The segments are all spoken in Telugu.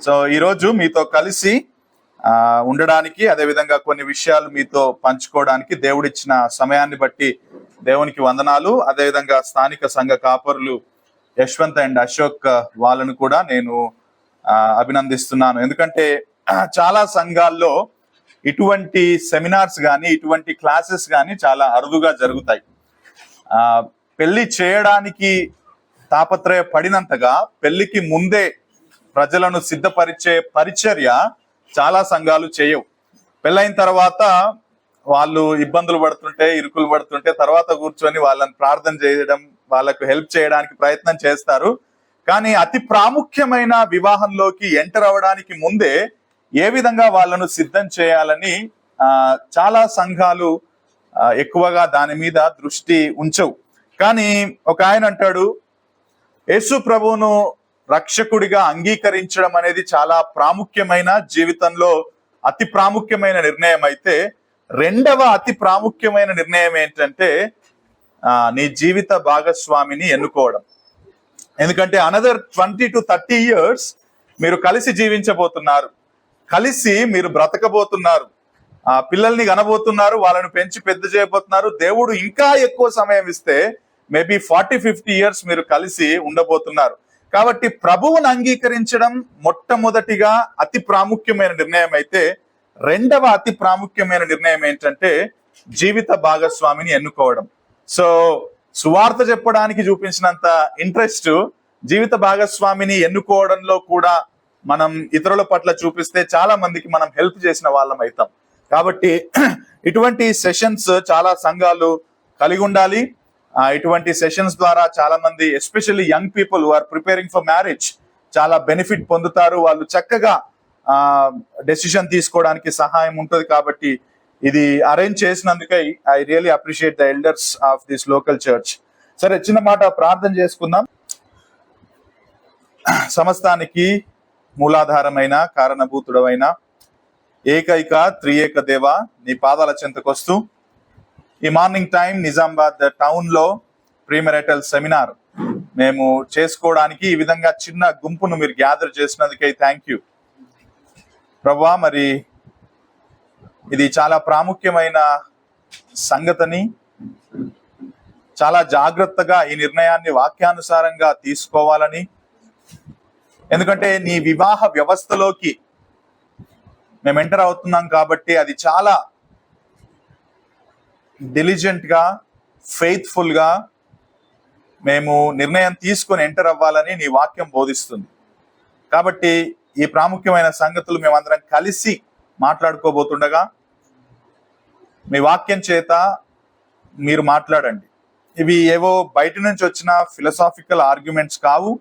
సో ఈరోజు మీతో కలిసి ఉండడానికి, అదేవిధంగా కొన్ని విషయాలు మీతో పంచుకోవడానికి దేవుడిచ్చిన సమయాన్ని బట్టి దేవునికి వందనాలు. అదేవిధంగా స్థానిక సంఘ కాపరులు యశ్వంత్ అండ్ అశోక్ వాళ్ళను కూడా నేను అభినందిస్తున్నాను. ఎందుకంటే చాలా సంఘాల్లో ఇటువంటి సెమినార్స్ కానీ ఇటువంటి క్లాసెస్ కానీ చాలా అరుదుగా జరుగుతాయి. పెళ్లి చేయడానికి తాపత్రయపడినంతగా పెళ్లికి ముందే ప్రజలను సిద్ధపరిచే పరిచర్య చాలా సంఘాలు చేయవు. పెళ్ళైన తర్వాత వాళ్ళు ఇబ్బందులు పడుతుంటే, ఇరుకులు పడుతుంటే తర్వాత కూర్చొని వాళ్ళని ప్రార్థన చేయడం, వాళ్ళకు హెల్ప్ చేయడానికి ప్రయత్నం చేస్తారు. కానీ అతి ప్రాముఖ్యమైన వివాహంలోకి ఎంటర్ అవ్వడానికి ముందే ఏ విధంగా వాళ్ళను సిద్ధం చేయాలని చాలా సంఘాలు ఎక్కువగా దాని మీద దృష్టి ఉంచవు. కానీ ఒక ఆయన అంటాడు, యేసు ప్రభువును రక్షకుడిగా అంగీకరించడం అనేది చాలా ప్రాముఖ్యమైన, జీవితంలో అతి ప్రాముఖ్యమైన నిర్ణయం అయితే, రెండవ అతి ప్రాముఖ్యమైన నిర్ణయం ఏంటంటే నీ జీవిత భాగస్వామిని ఎన్నుకోవడం. ఎందుకంటే అనదర్ 20 to 30 years మీరు కలిసి జీవించబోతున్నారు, కలిసి మీరు బ్రతకబోతున్నారు, పిల్లల్ని కనబోతున్నారు, వాళ్ళని పెంచి పెద్ద చేయబోతున్నారు. దేవుడు ఇంకా ఎక్కువ సమయం ఇస్తే మేబీ 40-50 years మీరు కలిసి ఉండబోతున్నారు. కాబట్టి ప్రభువును అంగీకరించడం మొట్టమొదటిగా అతి ప్రాముఖ్యమైన నిర్ణయం అయితే, రెండవ అతి ప్రాముఖ్యమైన నిర్ణయం ఏంటంటే జీవిత భాగస్వామిని ఎన్నుకోవడం. సో సువార్త చెప్పడానికి చూపించినంత ఇంట్రెస్ట్ జీవిత భాగస్వామిని ఎన్నుకోవడంలో కూడా మనం ఇతరుల పట్ల చూపిస్తే చాలా మందికి మనం హెల్ప్ చేసిన వాళ్ళం అవుతాం. కాబట్టి ఇటువంటి సెషన్స్ చాలా సంఘాలు కలిగి ఉండాలి. ఇటువంటి సెషన్స్ ద్వారా చాలా మంది, especially young people who are preparing for marriage, చాలా బెనిఫిట్ పొందుతారు. వాళ్ళు చక్కగా డెసిషన్ తీసుకోవడానికి సహాయం ఉంటుంది. కాబట్టి ఇది అరేంజ్ చేసినందుకే I really appreciate the elders of this local church. సరే, చిన్న మాట ప్రార్థన చేసుకుందాం. సమస్తానికి మూలాధారమైన, కారణభూతుడమైన ఏకైక త్రియేక దేవ, నీ పాదాల చెంతకొస్తూ ఈ మార్నింగ్ టైం నిజామాబాద్ టౌన్ లో ప్రీమెరిటల్ సెమినార్ మేము చేసుకోవడానికి ఈ విధంగా చిన్న గుంపును మీరు గ్యాదర్ చేసినందుకే థ్యాంక్ యూ ప్రభువా. మరి ఇది చాలా ప్రాముఖ్యమైన సంగతిని చాలా జాగ్రత్తగా ఈ నిర్ణయాన్ని వాక్యానుసారంగా తీసుకోవాలని, ఎందుకంటే నీ వివాహ వ్యవస్థలోకి మేము ఎంటర్ అవుతున్నాం కాబట్టి అది చాలా డిలిజెంట్ గా, ఫెయిత్ఫుల్ గా మేము నిర్ణయం తీసుకొని ఎంటర్ అవ్వాలని నీ వాక్యం బోధిస్తుంది. కాబట్టి ఈ ప్రాముఖ్యమైన సంగతులు మేమందరం కలిసి మాట్లాడుకోబోతుండగా మీ వాక్యం చేత మీరు మాట్లాడండి. ఇవి ఏవో బయట నుంచి వచ్చిన ఫిలసాఫికల్ ఆర్గ్యుమెంట్స్ కావు.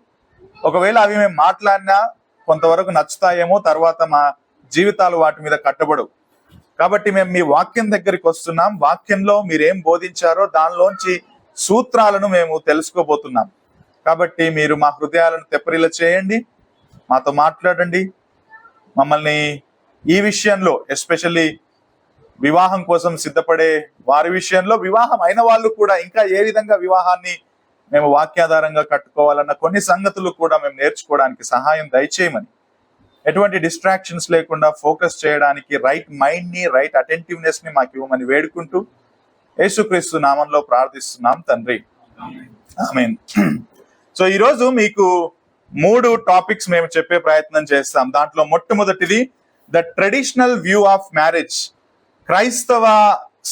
ఒకవేళ అవి మేము మాట్లాడినా కొంతవరకు నచ్చుతాయేమో, తర్వాత మా జీవితాలు వాటి మీద కట్టబడవు. కాబట్టి మేము మీ వాక్యం దగ్గరికి వస్తున్నాం. వాక్యంలో మీరేం బోధించారో దానిలోంచి సూత్రాలను మేము తెలుసుకోబోతున్నాం. కాబట్టి మీరు మా హృదయాలను తెప్పరిల్ల చేయండి, మాతో మాట్లాడండి. మమ్మల్ని ఈ విషయంలో, ఎస్పెషల్లీ వివాహం కోసం సిద్ధపడే వారి విషయంలో, వివాహం అయిన వాళ్ళు కూడా ఇంకా ఏ విధంగా వివాహాన్ని మేము వాక్యాధారంగా కట్టుకోవాలన్న కొన్ని సంగతులు కూడా మేము నేర్చుకోవడానికి సహాయం దయచేయమని, ఎటువంటి డిస్ట్రాక్షన్స్ లేకుండా ఫోకస్ చేయడానికి రైట్ మైండ్ ని, రైట్ అటెంటివ్నెస్ ని మాకు ఇవ్వమని వేడుకుంటూ యేసుక్రీస్తు నామంలో ప్రార్థిస్తున్నాం తండ్రి, ఆమేన్. సో ఈరోజు మీకు 3 టాపిక్స్ మేము చెప్పే ప్రయత్నం చేస్తాం. దాంట్లో మొట్టమొదటిది the traditional view of marriage. క్రైస్తవ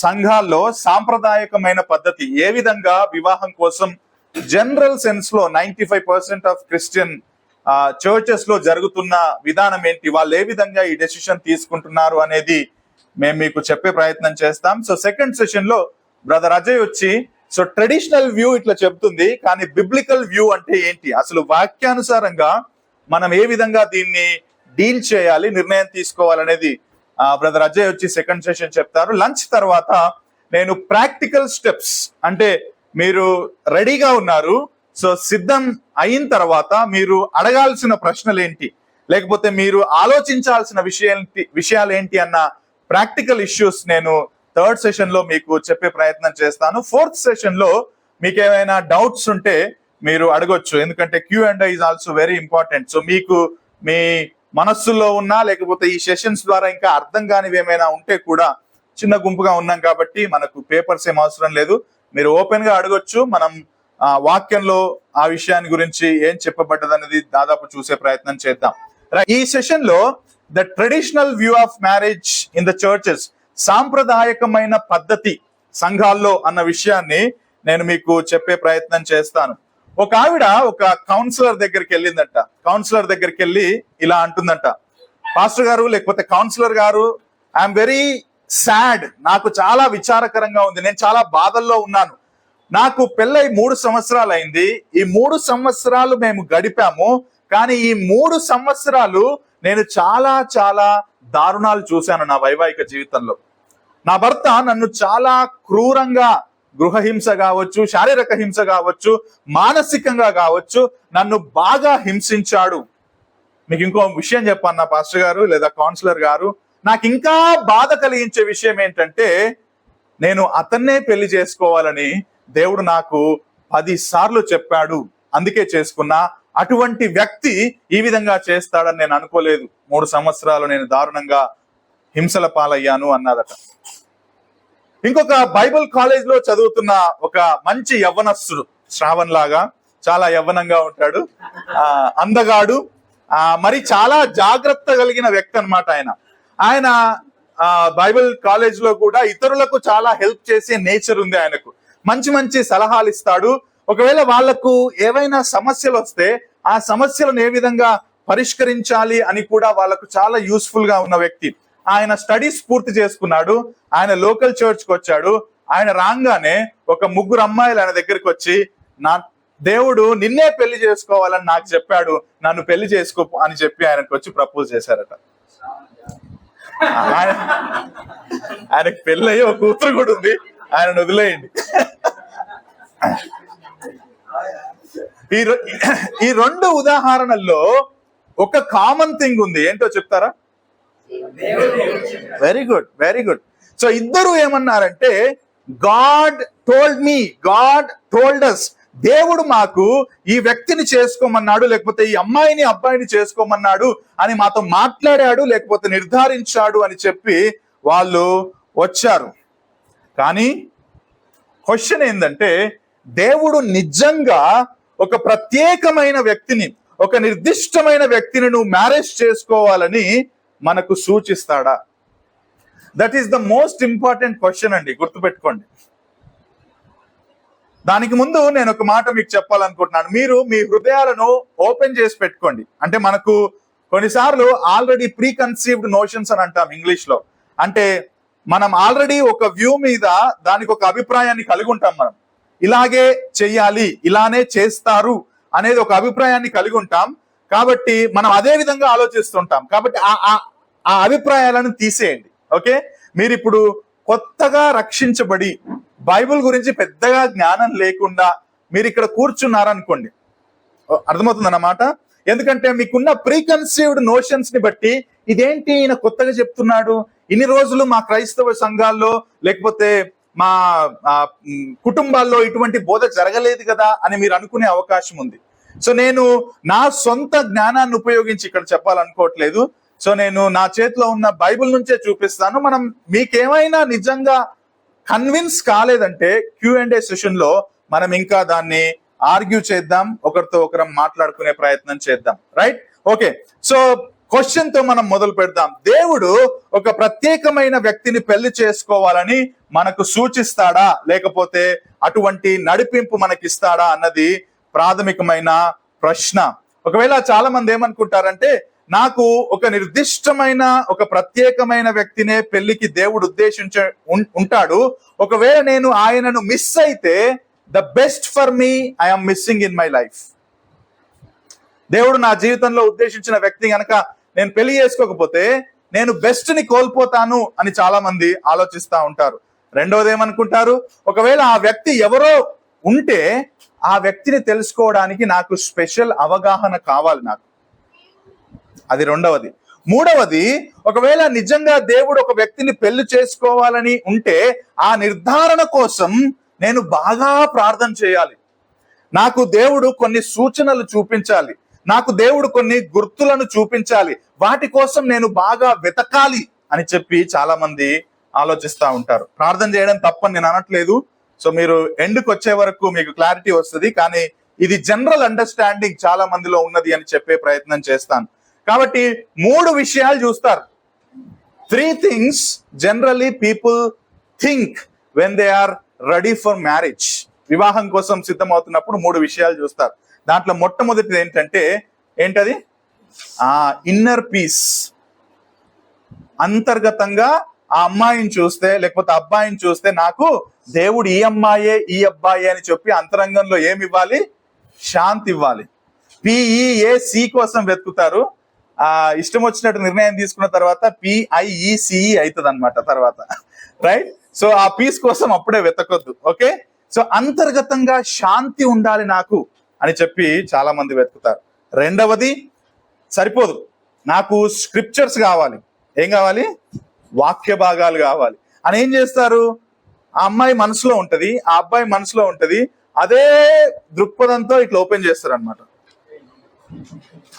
సంఘాల్లో సాంప్రదాయకమైన పద్ధతి, ఏ విధంగా వివాహం కోసం జనరల్ సెన్స్ లో 95% ఆఫ్ క్రిస్టియన్ చర్చెస్ లో జరుగుతున్న విధానం ఏంటి, వాళ్ళు ఏ విధంగా ఈ డెసిషన్ తీసుకుంటున్నారు అనేది మేము మీకు చెప్పే ప్రయత్నం చేస్తాం. సో సెకండ్ సెషన్ లో బ్రదర్ అజయ్ వచ్చి, సో ట్రెడిషనల్ వ్యూ ఇట్లా చెప్తుంది, కానీ బిబ్లికల్ వ్యూ అంటే ఏంటి, అసలు వాక్యానుసారంగా మనం ఏ విధంగా దీన్ని డీల్ చేయాలి, నిర్ణయం తీసుకోవాలనేది బ్రదర్ అజయ్ వచ్చి సెకండ్ సెషన్ చెప్తారు. లంచ్ తర్వాత నేను ప్రాక్టికల్ స్టెప్స్, అంటే మీరు రెడీగా ఉన్నారు, సో సిద్ధం అయిన తర్వాత మీరు అడగాల్సిన ప్రశ్నలు ఏంటి, లేకపోతే మీరు ఆలోచించాల్సిన విషయాలు ఏంటి అన్న ప్రాక్టికల్ ఇష్యూస్ నేను థర్డ్ సెషన్ లో మీకు చెప్పే ప్రయత్నం చేస్తాను. ఫోర్త్ సెషన్ లో మీకు ఏమైనా డౌట్స్ ఉంటే మీరు అడగొచ్చు, ఎందుకంటే Q&A is also very important. So మీకు మీ మనస్సులో ఉన్నా, లేకపోతే ఈ సెషన్స్ ద్వారా ఇంకా అర్థం కానివి ఏమైనా ఉంటే కూడా, చిన్న గుంపుగా ఉన్నాం కాబట్టి మనకు పేపర్స్ ఏం అవసరం లేదు, మీరు ఓపెన్ గా అడగొచ్చు. మనం వాక్యంలో ఆ విషయాన్ని గురించి ఏం చెప్పబడ్డది అనేది దాదాపు చూసే ప్రయత్నం చేద్దాం. ఈ సెషన్ లో the traditional view of marriage in the churches, సాంప్రదాయకమైన పద్ధతి సంఘాల్లో అన్న విషయాన్ని నేను మీకు చెప్పే ప్రయత్నం చేస్తాను. ఒక ఆవిడ ఒక కౌన్సిలర్ దగ్గరికి వెళ్ళిందంట. కౌన్సిలర్ దగ్గరికి వెళ్ళి ఇలా అంటుందంట, పాస్టర్ గారు లేకపోతే కౌన్సిలర్ గారు, ఐఎమ్ వెరీ సాడ్, నాకు చాలా విచారకరంగా ఉంది, నేను చాలా బాధల్లో ఉన్నాను. నాకు పెళ్ళై 3 సంవత్సరాలు అయింది. ఈ 3 సంవత్సరాలు మేము గడిపాము, కానీ ఈ 3 సంవత్సరాలు నేను చాలా చాలా దారుణాలు చూశాను నా వైవాహిక జీవితంలో. నా భర్త నన్ను చాలా క్రూరంగా, గృహహింస కావచ్చు, శారీరక హింస కావచ్చు, మానసికంగా కావచ్చు, నన్ను బాగా హింసించాడు. మీకు ఇంకో విషయం చెప్పన్నా పాస్టర్ గారు లేదా కౌన్సిలర్ గారు, నాకు ఇంకా బాధ కలిగించే విషయం ఏంటంటే, నేను అతన్నే పెళ్లి చేసుకోవాలని దేవుడు నాకు 10 సార్లు చెప్పాడు, అందుకే చేసుకున్నా. అటువంటి వ్యక్తి ఈ విధంగా చేస్తాడని నేను అనుకోలేదు. 3 సంవత్సరాలు నేను దారుణంగా హింసల పాలయ్యాను అన్నదట. ఇంకొక బైబిల్ కాలేజ్ లో చదువుతున్న ఒక మంచి యవ్వనస్తుడు, శ్రావణ్ లాగా చాలా యవ్వనంగా ఉంటాడు, అందగాడు, మరి చాలా జాగ్రత్త కలిగిన వ్యక్తి అన్నమాట. ఆయన బైబిల్ కాలేజ్ లో కూడా ఇతరులకు చాలా హెల్ప్ చేసే నేచర్ ఉంది ఆయనకు. మంచి మంచి సలహాలు ఇస్తాడు. ఒకవేళ వాళ్లకు ఏవైనా సమస్యలు వస్తే ఆ సమస్యలను ఏ విధంగా పరిష్కరించాలి అని కూడా వాళ్ళకు చాలా యూస్ఫుల్ గా ఉన్న వ్యక్తి. ఆయన స్టడీస్ పూర్తి చేసుకున్నాడు, ఆయన లోకల్ చర్చ్కి వచ్చాడు. ఆయన రాగానే ఒక 3 అమ్మాయిలు ఆయన దగ్గరికి వచ్చి, నా దేవుడు నిన్నే పెళ్లి చేసుకోవాలని నాకు చెప్పాడు, నన్ను పెళ్లి చేసుకో అని చెప్పి ఆయనకు వచ్చి ప్రపోజ్ చేశారట. ఆయనకు పెళ్ళయి ఒక కూతురు కూడా ఉంది, ఆయన వదిలేయండి. ఈ 2 ఉదాహరణల్లో ఒక కామన్ థింగ్ ఉంది, ఏంటో చెప్తారా? Very good, very good. So ఇద్దరు ఏమన్నారంటే, God told me, God told us, దేవుడు మాకు ఈ వ్యక్తిని చేసుకోమన్నాడు, లేకపోతే ఈ అమ్మాయిని అబ్బాయిని చేసుకోమన్నాడు అని మాతో మాట్లాడాడు, లేకపోతే నిర్ధారించాడు అని చెప్పి వాళ్ళు వచ్చారు. కానీ క్వశ్చన్ ఏంటంటే, దేవుడు నిజంగా ఒక ప్రత్యేకమైన వ్యక్తిని, ఒక నిర్దిష్టమైన వ్యక్తిని నువ్వు మ్యారేజ్ చేసుకోవాలని మనకు సూచిస్తాడా? That is the most important question అండి, గుర్తుపెట్టుకోండి. దానికి ముందు నేను ఒక మాట మీకు చెప్పాలనుకుంటున్నాను. మీరు మీ హృదయాలను ఓపెన్ చేసి పెట్టుకోండి. అంటే మనకు కొన్నిసార్లు ఆల్రెడీ ప్రీ కన్సీవ్డ్ నోషన్స్ అని అంటాం ఇంగ్లీష్ లో. అంటే మనం ఆల్రెడీ ఒక వ్యూ మీద దానికి ఒక అభిప్రాయాన్ని కలిగి ఉంటాం. మనం ఇలాగే చెయ్యాలి, ఇలానే చేస్తారు అనేది ఒక అభిప్రాయాన్ని కలిగి ఉంటాం. కాబట్టి మనం అదే విధంగా ఆలోచిస్తుంటాం. కాబట్టి ఆ అభిప్రాయాలను తీసేయండి. ఓకే, మీరు ఇప్పుడు కొత్తగా రక్షించబడి బైబిల్ గురించి పెద్దగా జ్ఞానం లేకుండా మీరు ఇక్కడ కూర్చున్నారనుకోండి, అర్థమవుతుందన్నమాట. ఎందుకంటే మీకున్న ప్రీ కన్సీవ్డ్ నోషన్స్ ని బట్టి, ఇదేంటి ఈయన కొత్తగా చెప్తున్నాడు, ఇన్ని రోజులు మా క్రైస్తవ సంఘాల్లో లేకపోతే మా కుటుంబాల్లో ఇటువంటి బోధ జరగలేదు కదా అని మీరు అనుకునే అవకాశం ఉంది. సో నేను నా సొంత జ్ఞానాన్ని ఉపయోగించి ఇక్కడ చెప్పాలనుకోవట్లేదు. సో నేను నా చేతిలో ఉన్న బైబిల్ నుంచే చూపిస్తాను. మనం మీకేమైనా నిజంగా కన్విన్స్ కాలేదంటే Q&A సెషన్ లో మనం ఇంకా దాన్ని ఆర్గ్యూ చేద్దాం, ఒకరితో ఒకరం మాట్లాడుకునే ప్రయత్నం చేద్దాం. Right, okay. సో క్వశ్చన్ తో మనం మొదలు పెడదాం. దేవుడు ఒక ప్రత్యేకమైన వ్యక్తిని పెళ్లి చేసుకోవాలని మనకు సూచిస్తాడా, లేకపోతే అటువంటి నడిపింపు మనకిస్తాడా అన్నది ప్రాథమికమైన ప్రశ్న. ఒకవేళ చాలా మంది ఏమనుకుంటారంటే, నాకు ఒక నిర్దిష్టమైన ఒక ప్రత్యేకమైన వ్యక్తినే పెళ్లికి దేవుడు ఉంటాడు, ఒకవేళ నేను ఆయనను మిస్ అయితే the best for me I'm missing in my life. దేవుడు నా జీవితంలో ఉద్దేశించిన వ్యక్తి గనక నేను పెళ్లి చేసుకోకపోతే నేను బెస్ట్ ని కోల్పోతాను అని చాలా మంది ఆలోచిస్తా ఉంటారు. రెండవది ఏమనుకుంటారు, ఒకవేళ ఆ వ్యక్తి ఎవరో ఉంటే ఆ వ్యక్తిని తెలుసుకోవడానికి నాకు స్పెషల్ అవగాహన కావాలి నాకు, అది రెండవది. మూడవది, ఒకవేళ నిజంగా దేవుడు ఒక వ్యక్తిని పెళ్లి చేసుకోవాలని ఉంటే ఆ నిర్ధారణ కోసం నేను బాగా ప్రార్థన చేయాలి, నాకు దేవుడు కొన్ని సూచనలు చూపించాలి, నాకు దేవుడు కొన్ని గుర్తులను చూపించాలి, వాటి కోసం నేను బాగా వెతకాలి అని చెప్పి చాలా మంది ఆలోచిస్తూ ఉంటారు. ప్రార్థన చేయడం తప్పని నేను అనట్లేదు. సో మీరు ఎండ్కి వచ్చే వరకు మీకు క్లారిటీ వస్తుంది. కానీ ఇది జనరల్ అండర్స్టాండింగ్ చాలా మందిలో ఉన్నది అని చెప్పే ప్రయత్నం చేస్తాను. కాబట్టి 3 విషయాలు చూస్తారు. 3 things generally people think when they are ready for marriage. వివాహం కోసం సిద్ధమవుతున్నప్పుడు 3 విషయాలు చూస్తారు. దాంట్లో మొట్టమొదటిది ఏంటది? Inner peace. అంతర్గతంగా ఆ అమ్మాయిని చూస్తే లేకపోతే అబ్బాయిని చూస్తే నాకు దేవుడు ఈ అమ్మాయే ఈ అబ్బాయి అని చెప్పి అంతరంగంలో ఏమి ఇవ్వాలి? శాంతి ఇవ్వాలి. PEAC కోసం వెతుకుతారు. ఇష్టం వచ్చినట్టు నిర్ణయం తీసుకున్న తర్వాత PIECE అవుతుంది అనమాట తర్వాత, రైట్? సో ఆ పీస్ కోసం అప్పుడే వెతకొద్దు. ఓకే, సో అంతర్గతంగా శాంతి ఉండాలి నాకు అని చెప్పి చాలా మంది వెతుకుతారు. రెండవది, సరిపోదు, నాకు స్క్రిప్చర్స్ కావాలి. ఏం కావాలి? వాక్య భాగాలు కావాలి అని ఏం చేస్తారు? ఆ అమ్మాయి మనసులో ఉంటది, ఆ అబ్బాయి మనసులో ఉంటది, అదే దృక్పథంతో ఇట్లా ఓపెన్ చేస్తారు అనమాట.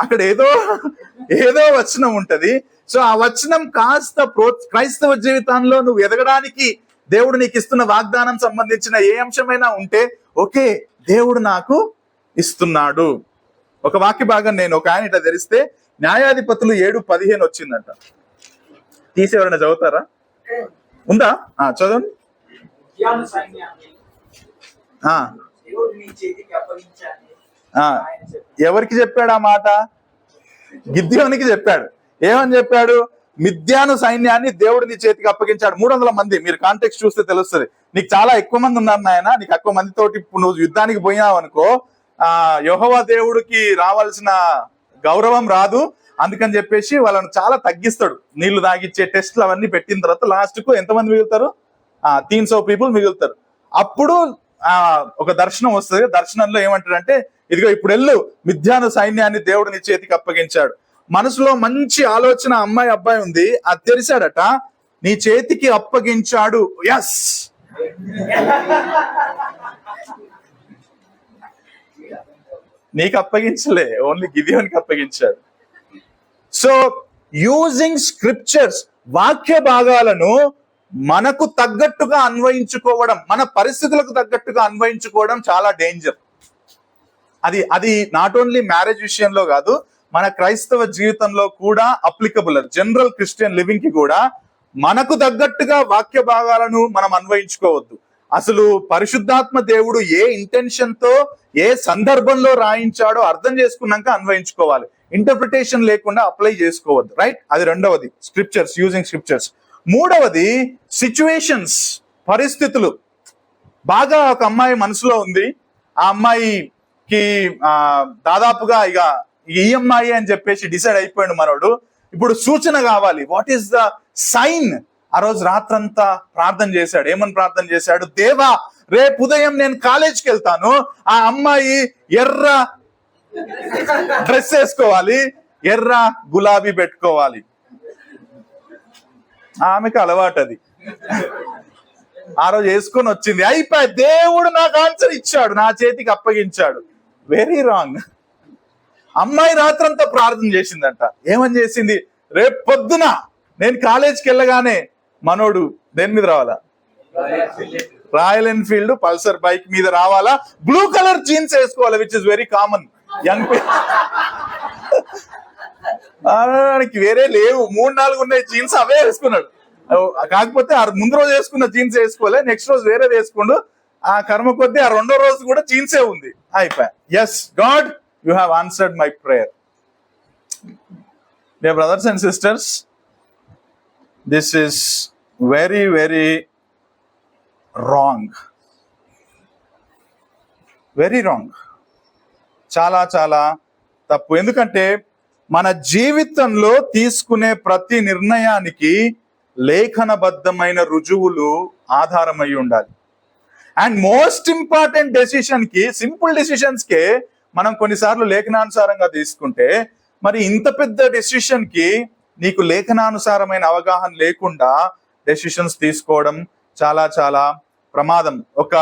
అక్కడ ఏదో వచనం ఉంటది. సో ఆ వచనం కాస్త క్రైస్తవ జీవితంలో నువ్వు ఎదగడానికి దేవుడు నీకు ఇస్తున్న వాగ్దానం సంబంధించిన ఏ అంశమైనా ఉంటే ఓకే, దేవుడు నాకు ఇస్తున్నాడు. ఒక వాక్య భాగం నేను ఒక ఆయన ఇట్లా తెరిస్తే న్యాయాధిపతులు 7:15 వచ్చిందంట. తీసి ఎవరైనా చదువుతారా? ఉందా? చదవండి. ఎవరికి చెప్పాడు ఆ మాట? గిద్యోనికి చెప్పాడు. ఏమని చెప్పాడు? మిద్యాను సైన్యాన్ని దేవుడు నీ చేతికి అప్పగించాడు. 300 మంది. మీరు కాంటెక్స్ట్ చూస్తే తెలుస్తుంది. నీకు చాలా ఎక్కువ మంది ఉన్నారు నాయన, నీకు ఎక్కువ మందితోటి నువ్వు యుద్ధానికి పోయినావు అనుకో, యెహోవా దేవుడికి రావాల్సిన గౌరవం రాదు. అందుకని చెప్పేసి వాళ్ళని చాలా తగ్గిస్తాడు. నీళ్లు తాగిచ్చే టెస్ట్లు అవన్నీ పెట్టిన తర్వాత లాస్ట్ కు ఎంతమంది మిగులుతారు? 300 people మిగులుతారు. అప్పుడు ఒక దర్శనం వస్తుంది. దర్శనంలో ఏమంటాడంటే, ఇదిగో ఇప్పుడు వెళ్ళు, మిద్యాను సైన్యాన్ని దేవుడు నీ చేతికి అప్పగించాడు. మనసులో మంచి ఆలోచన అమ్మాయి అబ్బాయి ఉంది, అది తెలిసాడట, నీ చేతికి అప్పగించాడు. ఎస్, నీకు అప్పగించలే, ఓన్లీ గిదియోనికి అప్పగించాడు. సో యూజింగ్ స్క్రిప్చర్స్, వాక్య భాగాలను మనకు తగ్గట్టుగా అన్వయించుకోవడం, మన పరిస్థితులకు తగ్గట్టుగా అన్వయించుకోవడం చాలా డేంజర్. అది నాట్ ఓన్లీ మ్యారేజ్ విషయంలో కాదు, మన క్రైస్తవ జీవితంలో కూడా అప్లికబుల్. జనరల్ క్రిస్టియన్ లివింగ్ కి కూడా మనకు తగ్గట్టుగా వాక్య భాగాలను మనం అన్వయించుకోవద్దు. అసలు పరిశుద్ధాత్మ దేవుడు ఏ ఇంటెన్షన్ తో ఏ సందర్భంలో రాయించాడో అర్థం చేసుకున్నాక అన్వయించుకోవాలి. ఇంటర్ప్రిటేషన్ లేకుండా అప్లై చేసుకోవద్దు, రైట్? అది రెండవది, స్క్రిప్చర్స్, యూజింగ్ స్క్రిప్చర్స్. మూడవది, సిచ్యువేషన్స్, పరిస్థితులు. బాగా ఒక అమ్మాయి మనసులో ఉంది, ఆ అమ్మాయికి దాదాపుగా ఇక ఈ అమ్మాయి అని చెప్పేసి డిసైడ్ అయిపోయాడు మనోడు. ఇప్పుడు సూచన కావాలి. What is the sign? ఆ రోజు రాత్రంతా ప్రార్థన చేశాడు. ఏమని ప్రార్థన చేశాడు? దేవా, రేపు ఉదయం నేను కాలేజ్కి వెళ్తాను, ఆ అమ్మాయి ఎర్ర డ్రెస్ వేసుకోవాలి, ఎర్ర గులాబీ పెట్టుకోవాలి. ఆమెకు అలవాటు అది. ఆ రోజు వేసుకొని వచ్చింది, అయిపోయి దేవుడు నాకు ఆన్సర్ ఇచ్చాడు, నా చేతికి అప్పగించాడు. Very wrong. అమ్మాయి రాత్రంతా ప్రార్థన చేసిందంట. ఏమని చేసింది? రేపు పొద్దున నేను కాలేజ్కి వెళ్ళగానే మనోడు దేని మీద రావాలా? రాయల్ ఎన్ఫీల్డ్ పల్సర్ బైక్ మీద రావాలా, బ్లూ కలర్ జీన్స్ వేసుకోవాలి, which is very common young people. వేరే లేవు, 3-4 ఉన్నాయి జీన్స్, అవే వేసుకున్నాడు. కాకపోతే ఆ ముందు రోజు వేసుకున్న జీన్స్ వేసుకోలే, నెక్స్ట్ రోజు వేరే వేసుకుండు. ఆ కర్మ కొద్దీ ఆ రెండో రోజు కూడా జీన్సే ఉంది. అయిపోయా. Yes God, you have answered my prayer. Dear brothers and sisters, this is very, very wrong. Very wrong. చాలా చాలా తప్పు. ఎందుకంటే మన జీవితంలో తీసుకునే ప్రతి నిర్ణయానికి లేఖనబద్ధమైన రుజువులు ఆధారమై ఉండాలి. అండ్ మోస్ట్ ఇంపార్టెంట్ డెసిషన్ కి, సింపుల్ డెసిషన్స్ కే మనం కొన్నిసార్లు లేఖనానుసారంగా తీసుకుంటే, మరి ఇంత పెద్ద డెసిషన్ కి నీకు లేఖనానుసారమైన అవగాహన లేకుండా డెసిషన్స్ తీసుకోవడం చాలా చాలా ప్రమాదం. ఒక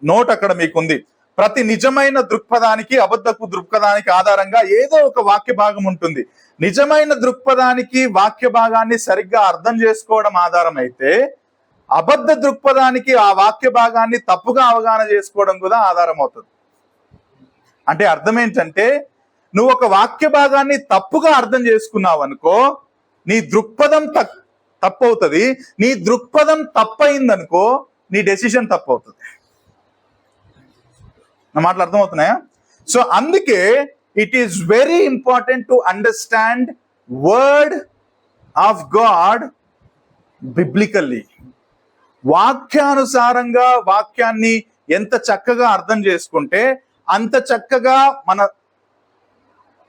నోట్ అక్కడ మీకుంది. ప్రతి నిజమైన దృక్పథానికి అబద్ధపు దృక్పథానికి ఆధారంగా ఏదో ఒక వాక్య భాగం ఉంటుంది. నిజమైన దృక్పథానికి వాక్య భాగాన్ని సరిగ్గా అర్థం చేసుకోవడం ఆధారం అయితే, అబద్ధ దృక్పథానికి ఆ వాక్య భాగాన్ని తప్పుగా అవగాహన చేసుకోవడం కూడా ఆధారం అవుతుంది. అంటే అర్థం ఏంటంటే, నువ్వు ఒక వాక్య భాగాన్ని తప్పుగా అర్థం చేసుకున్నావు అనుకో, నీ దృక్పథం తప్పు అవుతుంది. నీ దృక్పథం తప్పయిందనుకో, నీ డెసిషన్ తప్పు అవుతుంది. నా మాటలు అర్థమవుతున్నాయా? సో అందుకే it is very important to understand word of God biblically. వాక్యానుసారంగా వాక్యాన్ని ఎంత చక్కగా అర్థం చేసుకుంటే అంత చక్కగా మన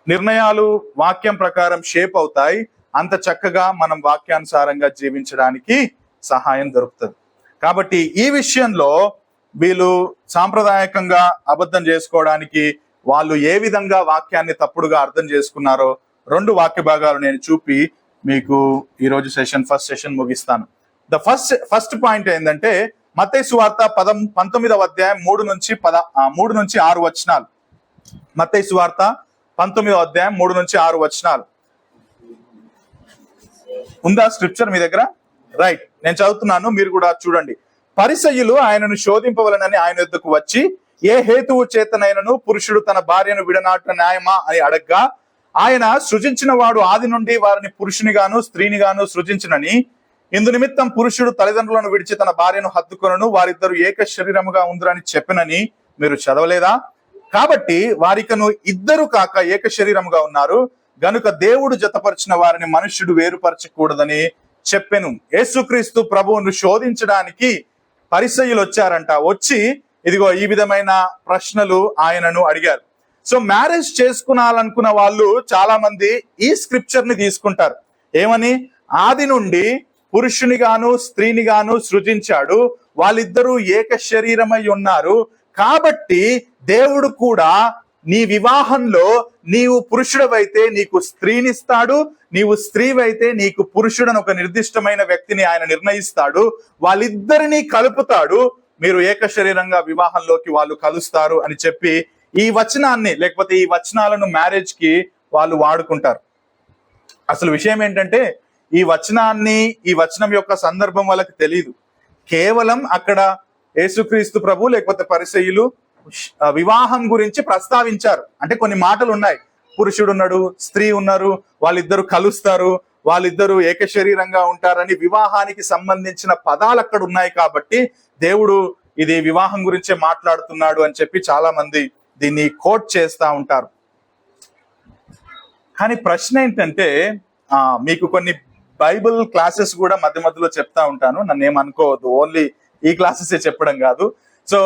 నిర్ణయాలు వాక్యం ప్రకారం షేప్ అవుతాయి, అంత చక్కగా మనం వాక్యానుసారంగా జీవించడానికి సహాయం దొరుకుతుంది. కాబట్టి ఈ విషయంలో వీళ్ళు సాంప్రదాయకంగా అబద్ధం చేసుకోవడానికి వాళ్ళు ఏ విధంగా వాక్యాన్ని తప్పుడుగా అర్థం చేసుకున్నారో 2 వాక్య భాగాలు నేను చూపి మీకు ఈరోజు ఫస్ట్ సెషన్ ముగిస్తాను. ద ఫస్ట్ పాయింట్ ఏంటంటే, మత్తయి సువార్త 19వ అధ్యాయం 3 నుంచి 6 వచనాలు. మత్తయి సువార్త 19వ అధ్యాయం 3 నుంచి 6 వచనాలు. ఉందా స్క్రిప్చర్ మీ దగ్గర? రైట్, నేను చదువుతున్నాను, మీరు కూడా చూడండి. పరిసయ్యులు ఆయనను శోధింపవలనని ఆయన యొద్దకు వచ్చి, ఏ హేతువు చేతనైనను పురుషుడు తన భార్యను విడనాట న్యాయమా అని అడగ్గా, ఆయన సృజించిన వాడు ఆది నుండి వారిని పురుషునిగాను స్త్రీనిగాను సృజించినని, ఇందు నిమిత్తం పురుషుడు తల్లిదండ్రులను విడిచి తన భార్యను హత్తుకొనను, వారిద్దరు ఏక శరీరముగా ఉందిరని చెప్పినని మీరు చదవలేదా? కాబట్టి వారికను ఇద్దరు కాక ఏక శరీరముగా ఉన్నారు గనుక దేవుడు జతపరిచిన వారిని మనుష్యుడు వేరుపరచకూడదని చెప్పెను. యేసుక్రీస్తు ప్రభువును శోధించడానికి పరిసయ్యులు వచ్చారంట. వచ్చి ఇదిగో ఈ విధమైన ప్రశ్నలు ఆయనను అడిగారు. సో మ్యారేజ్ చేసుకున్నాలనుకున్న వాళ్ళు చాలా మంది ఈ స్క్రిప్చర్ ని తీసుకుంటారు. ఏమని? ఆది నుండి పురుషునిగాను స్త్రీనిగాను సృజించాడు, వాళ్ళిద్దరూ ఏక శరీరమై ఉన్నారు, కాబట్టి దేవుడు కూడా నీ వివాహంలో నీవు పురుషుడవైతే నీకు స్త్రీనిస్తాడు, నీవు స్త్రీవైతే నీకు పురుషుడని ఒక నిర్దిష్టమైన వ్యక్తిని ఆయన నిర్ణయిస్తాడు, వాళ్ళిద్దరినీ కలుపుతాడు, మీరు ఏక శరీరంగా వివాహంలోకి వాళ్ళు కలుస్తారు అని చెప్పి ఈ వచనాన్ని లేకపోతే ఈ వచనాలను మ్యారేజ్ కి వాళ్ళు వాడుకుంటారు. అసలు విషయం ఏంటంటే, ఈ వచనం యొక్క సందర్భం వాళ్ళకి తెలియదు. కేవలం అక్కడ యేసుక్రీస్తు ప్రభు లేకపోతే పరిసయ్యులు వివాహం గురించి ప్రస్తావించారు. అంటే కొన్ని మాటలు ఉన్నాయి, పురుషుడు ఉన్నాడు, స్త్రీ ఉన్నారు, వాళ్ళిద్దరు కలుస్తారు, వాళ్ళిద్దరూ ఏక శరీరంగా ఉంటారని వివాహానికి సంబంధించిన పదాలు అక్కడ ఉన్నాయి. కాబట్టి దేవుడు ఇది వివాహం గురించే మాట్లాడుతున్నాడు అని చెప్పి చాలా మంది దీన్ని కోట్ చేస్తూ ఉంటారు. కానీ ప్రశ్న ఏంటంటే, మీకు కొన్ని బైబిల్ క్లాసెస్ కూడా మధ్య మధ్యలో చెప్తా ఉంటాను, నన్ను ఏమనుకోవద్దు, ఓన్లీ ఈ క్లాసెస్ చెప్పడం కాదు. సో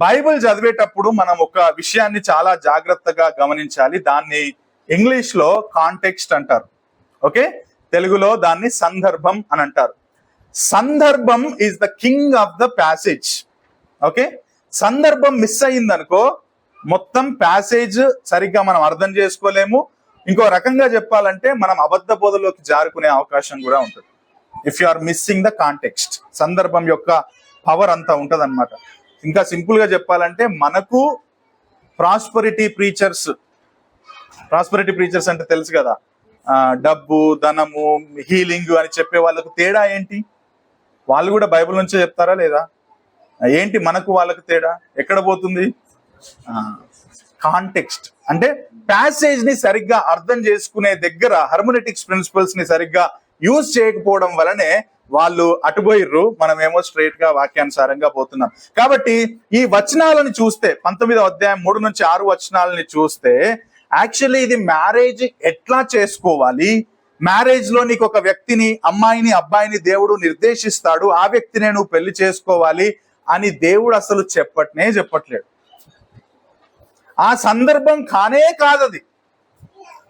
బైబిల్ చదివేటప్పుడు మనం ఒక విషయాన్ని చాలా జాగ్రత్తగా గమనించాలి. దాన్ని ఇంగ్లీష్ లో కాంటెక్స్ట్ అంటారు, ఓకే, తెలుగులో దాన్ని సందర్భం అని అంటారు. సందర్భం is the king of the passage. Okay, సందర్భం మిస్ అయ్యిందనుకో మొత్తం ప్యాసేజ్ సరిగ్గా మనం అర్థం చేసుకోలేము. ఇంకో రకంగా చెప్పాలంటే మనం అబద్ధ బోధలోకి జారుకునే అవకాశం కూడా ఉంటుంది. If you are missing the context, సందర్భం యొక్క పవర్ అంతా ఉంటది అనమాట. ఇంకా సింపుల్ గా చెప్పాలంటే, మనకు ప్రాస్పరిటీ ప్రీచర్స్ అంటే తెలుసు కదా, డబ్బు, ధనము, హీలింగ్ అని చెప్పే వాళ్ళకు తేడా ఏంటి? వాళ్ళు కూడా బైబిల్ నుంచే చెప్తారా లేదా? ఏంటి మనకు వాళ్ళకు తేడా ఎక్కడ పోతుంది? కాంటెక్స్ట్ అంటే ప్యాసేజ్ ని సరిగ్గా అర్థం చేసుకునే దగ్గర హర్మోనెటిక్స్ ప్రిన్సిపల్స్ ని సరిగ్గా యూజ్ చేయకపోవడం వలనే వాళ్ళు అటుపోయిర్రు, మనమేమో స్ట్రైట్ గా వాక్యానుసారంగా పోతున్నాం. కాబట్టి ఈ వచనాలను చూస్తే 19వ అధ్యాయం 3 నుంచి 6 వచనాలని చూస్తే యాక్చువల్లీ ఇది మ్యారేజ్ ఎట్లా చేసుకోవాలి, మ్యారేజ్ లో నీకు ఒక వ్యక్తిని, అమ్మాయిని అబ్బాయిని దేవుడు నిర్దేశిస్తాడు, ఆ వ్యక్తినే నువ్వు పెళ్లి చేసుకోవాలి అని దేవుడు అసలు చెప్పట్లేడు. ఆ సందర్భం కానే కాదది.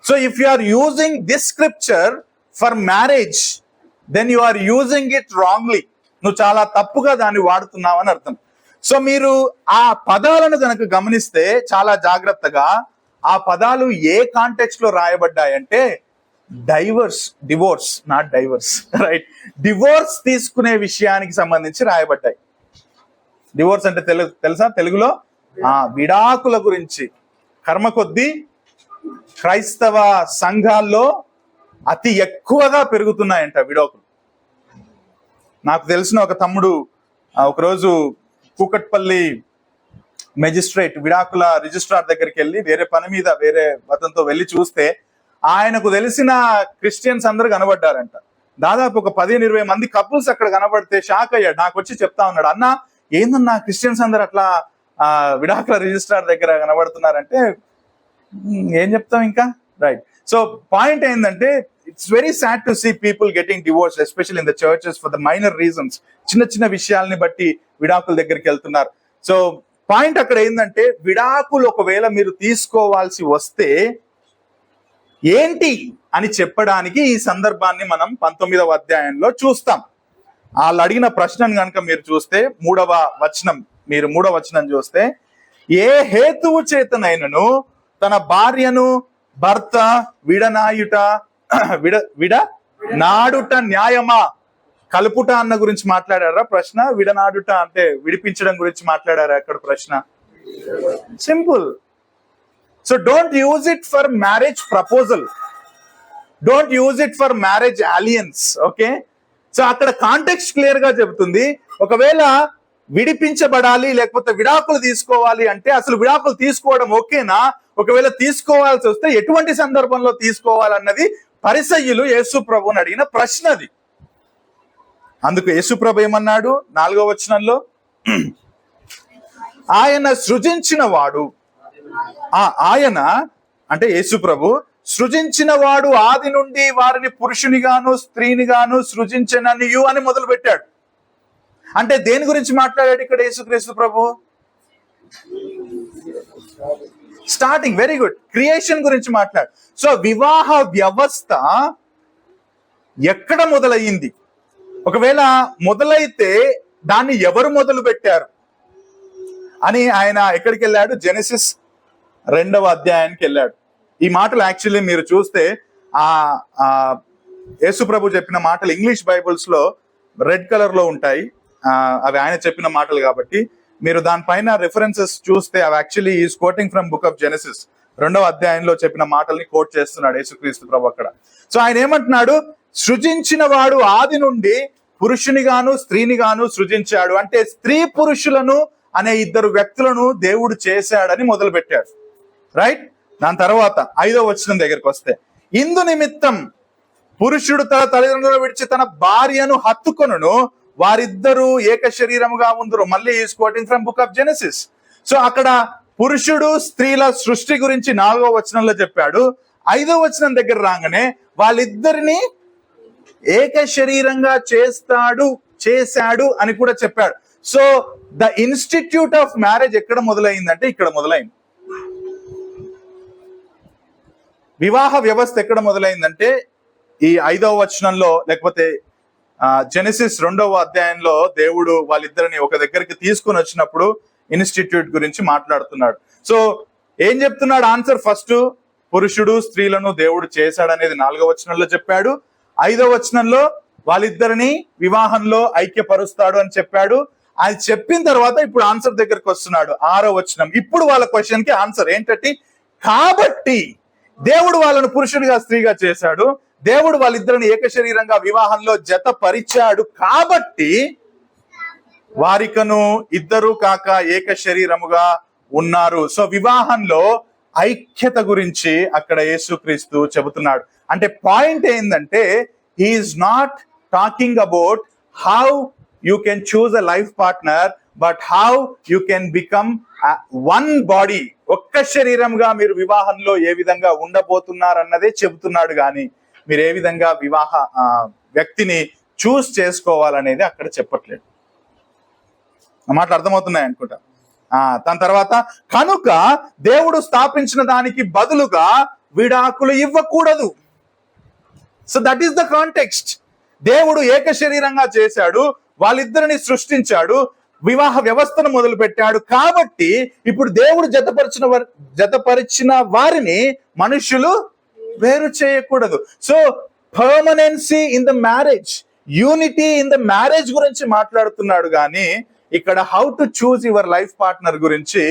So if you are using this scripture for marriage, then you are using it wrongly. నువ్వు చాలా తప్పుగా దాన్ని వాడుతున్నావు అని అర్థం. సో మీరు ఆ పదాలను కనుక గమనిస్తే చాలా జాగ్రత్తగా, ఆ పదాలు ఏ కాంటెక్స్ట్ లో రాయబడ్డాయంటే divorce not diverse, right, divorce తీసుకునే విషయానికి సంబంధించి రాయబడ్డాయి. డివోర్స్ అంటే తెలుసా? తెలుగులో విడాకుల గురించి కర్మ కొద్దీ క్రైస్తవ సంఘాల్లో అతి ఎక్కువగా పెరుగుతున్నాయంట విడాకులు. నాకు తెలిసిన ఒక తమ్ముడు ఒకరోజు కూకట్పల్లి మెజిస్ట్రేట్ విడాకుల రిజిస్ట్రార్ దగ్గరికి వెళ్ళి వేరే పని మీద వేరే అతనితో వెళ్ళి చూస్తే ఆయనకు తెలిసిన క్రిస్టియన్స్ అందరూ కనబడ్డారంట. దాదాపు ఒక 15-20 మంది కపుల్స్ అక్కడ కనబడితే షాక్ అయ్యాడు. నాకు వచ్చి చెప్తా ఉన్నాడు, అన్న ఏందన్నా క్రిస్టియన్స్ అందరు అట్లా విడాకుల రిజిస్ట్రార్ దగ్గర కనబడుతున్నారంటే ఏం చెప్తాం ఇంకా, రైట్. సో పాయింట్ ఏంటంటే it's very sad to see people getting divorce especially in the churches for the minor reasons. చిన్న చిన్న విషయాల్ని బట్టి విడాకుల దగ్గరికి వెళ్తున్నారు. సో పాయింట్ అక్కడ ఏంటంటే విడాకులు ఒకవేళ మీరు తీసుకోవాల్సి వస్తే ఏంటి అని చెప్పడానికి ఈ సందర్భాన్ని మనం 19వ అధ్యాయంలో చూస్తాం. వాళ్ళు అడిగిన ప్రశ్నను కనుక మీరు చూస్తే 3వ వచనం చూస్తే, ఏ హేతువు చేతనైనను తన భార్యను భర్త విడనాడుట న్యాయమా? కలుపుట అన్న గురించి మాట్లాడారా ప్రశ్న? విడనాడుట అంటే విడిపించడం గురించి మాట్లాడారా అక్కడ ప్రశ్న? Simple. So don't use it for marriage proposal, don't use it for marriage alliance. Okay, so అక్కడ కాంటెక్స్ట్ క్లియర్ గా చెబుతుంది. ఒకవేళ విడిపించబడాలి లేకపోతే విడాకులు తీసుకోవాలి అంటే అసలు విడాకులు తీసుకోవడం ఓకేనా? ఒకవేళ తీసుకోవాల్సి వస్తే ఎటువంటి సందర్భంలో తీసుకోవాలన్నది పరిసయ్యులు యేసు ప్రభువుని అడిగిన ప్రశ్న అది. అందుకు యేసు ప్రభు ఏమన్నాడు 4వ వచనంలో, ఆయన సృజించిన వాడు, ఆయన అంటే యేసు ప్రభు సృజించిన వాడు ఆది నుండి వారిని పురుషునిగాను స్త్రీనిగాను సృజించననియు అని మొదలు పెట్టాడు. అంటే దేని గురించి మాట్లాడాడు ఇక్కడ యేసుక్రీస్తు ప్రభు? స్టార్టింగ్, వెరీ గుడ్, క్రియేషన్ గురించి మాట్లాడు. సో వివాహ వ్యవస్థ ఎక్కడ మొదలయ్యింది? ఒకవేళ మొదలైతే దాన్ని ఎవరు మొదలు పెట్టారు అని ఆయన ఎక్కడికి వెళ్ళాడు? జెనెసిస్ 2వ అధ్యాయానికి వెళ్ళాడు. ఈ మాటలు యాక్చువల్లీ మీరు చూస్తే యేసు ప్రభు చెప్పిన మాటలు ఇంగ్లీష్ బైబుల్స్ లో రెడ్ కలర్ లో ఉంటాయి. అవి ఆయన చెప్పిన మాటలు కాబట్టి మీరు దానిపైన రిఫరెన్సెస్ చూస్తే అవి actually is coating from book of Genesis 2వ అధ్యాయంలో చెప్పిన మాటల్ని కోట్ చేస్తున్నాడు యేసుక్రీస్తు ప్రభు అక్కడ. సో ఆయన ఏమంటున్నాడు? సృజించిన వాడు ఆది నుండి పురుషునిగాను స్త్రీనిగాను సృజించాడు. అంటే స్త్రీ పురుషులను అనే 2 వ్యక్తులను దేవుడు చేశాడని మొదలు పెట్టాడు, రైట్. దాని తర్వాత 5వ వచనం దగ్గరికి వస్తే, ఇందు నిమిత్తం పురుషుడు తన తల్లిదండ్రులను విడిచి తన భార్యను హత్తుకొనును, వారిద్దరూ ఏక శరీరముగా ఉందరు. మళ్ళీ is coating from book of Genesis. So అక్కడ పురుషుడు స్త్రీల సృష్టి గురించి 4వ వచనంలో చెప్పాడు. 5వ వచనం దగ్గర రాగానే వాళ్ళిద్దరిని ఏక శరీరంగా చేశాడు అని కూడా చెప్పాడు. So the institute of marriage ఎక్కడ మొదలైందంటే ఇక్కడ మొదలైంది. వివాహ వ్యవస్థ ఎక్కడ మొదలైందంటే ఈ 5వ వచనంలో, లేకపోతే జెనెసిస్ 2వ అధ్యాయంలో దేవుడు వాళ్ళిద్దరిని ఒక దగ్గరికి తీసుకుని వచ్చినప్పుడు ఇన్స్టిట్యూట్ గురించి మాట్లాడుతున్నాడు. సో ఏం చెప్తున్నాడు ఆన్సర్? ఫస్ట్ పురుషుడు స్త్రీలను దేవుడు చేశాడనేది 4వ వచనంలో చెప్పాడు. 5వ వచనంలో వాళ్ళిద్దరిని వివాహంలో ఐక్యపరుస్తాడు అని చెప్పాడు. అది చెప్పిన తర్వాత ఇప్పుడు ఆన్సర్ దగ్గరికి వస్తున్నాడు. 6వ వచనం. ఇప్పుడు వాళ్ళ క్వశ్చన్ కి ఆన్సర్ ఏంటంటే, కాబట్టి దేవుడు వాళ్ళను పురుషుడిగా స్త్రీగా చేశాడు, దేవుడు వాళ్ళిద్దరిని ఏక శరీరంగా వివాహంలో జతపరిచాడు, కాబట్టి వారికను ఇద్దరు కాక ఏక శరీరముగా ఉన్నారు. సో వివాహంలో ఐక్యత గురించి అక్కడ యేసుక్రీస్తు చెబుతున్నాడు. అంటే పాయింట్ ఏంటంటే, he is not talking about how you can choose a life partner, but how you can become one body. ఒక్క శరీరంగా మీరు వివాహంలో ఏ విధంగా ఉండబోతున్నారన్నదే చెబుతున్నాడు, కానీ మీరు ఏ విధంగా వివాహ వ్యక్తిని చూస్ చేసుకోవాలనేది అక్కడ చెప్పట్లేదు. మాటలు అర్థమవుతున్నాయి అనుకుంటా. దాని తర్వాత, కనుక దేవుడు స్థాపించిన దానికి బదులుగా విడాకులు ఇవ్వకూడదు. So that is the context. దేవుడు ఏక శరీరంగా చేశాడు, వాళ్ళిద్దరిని సృష్టించాడు, వివాహ వ్యవస్థను మొదలు పెట్టాడు. కాబట్టి ఇప్పుడు దేవుడు జతపరిచిన వారిని మనుషులు వేరు చేయకూడదు. So permanency in the marriage, unity in the marriage గురించి మాట్లాడుతున్నాడు, కానీ ఇక్కడ how to choose your life partner గురించి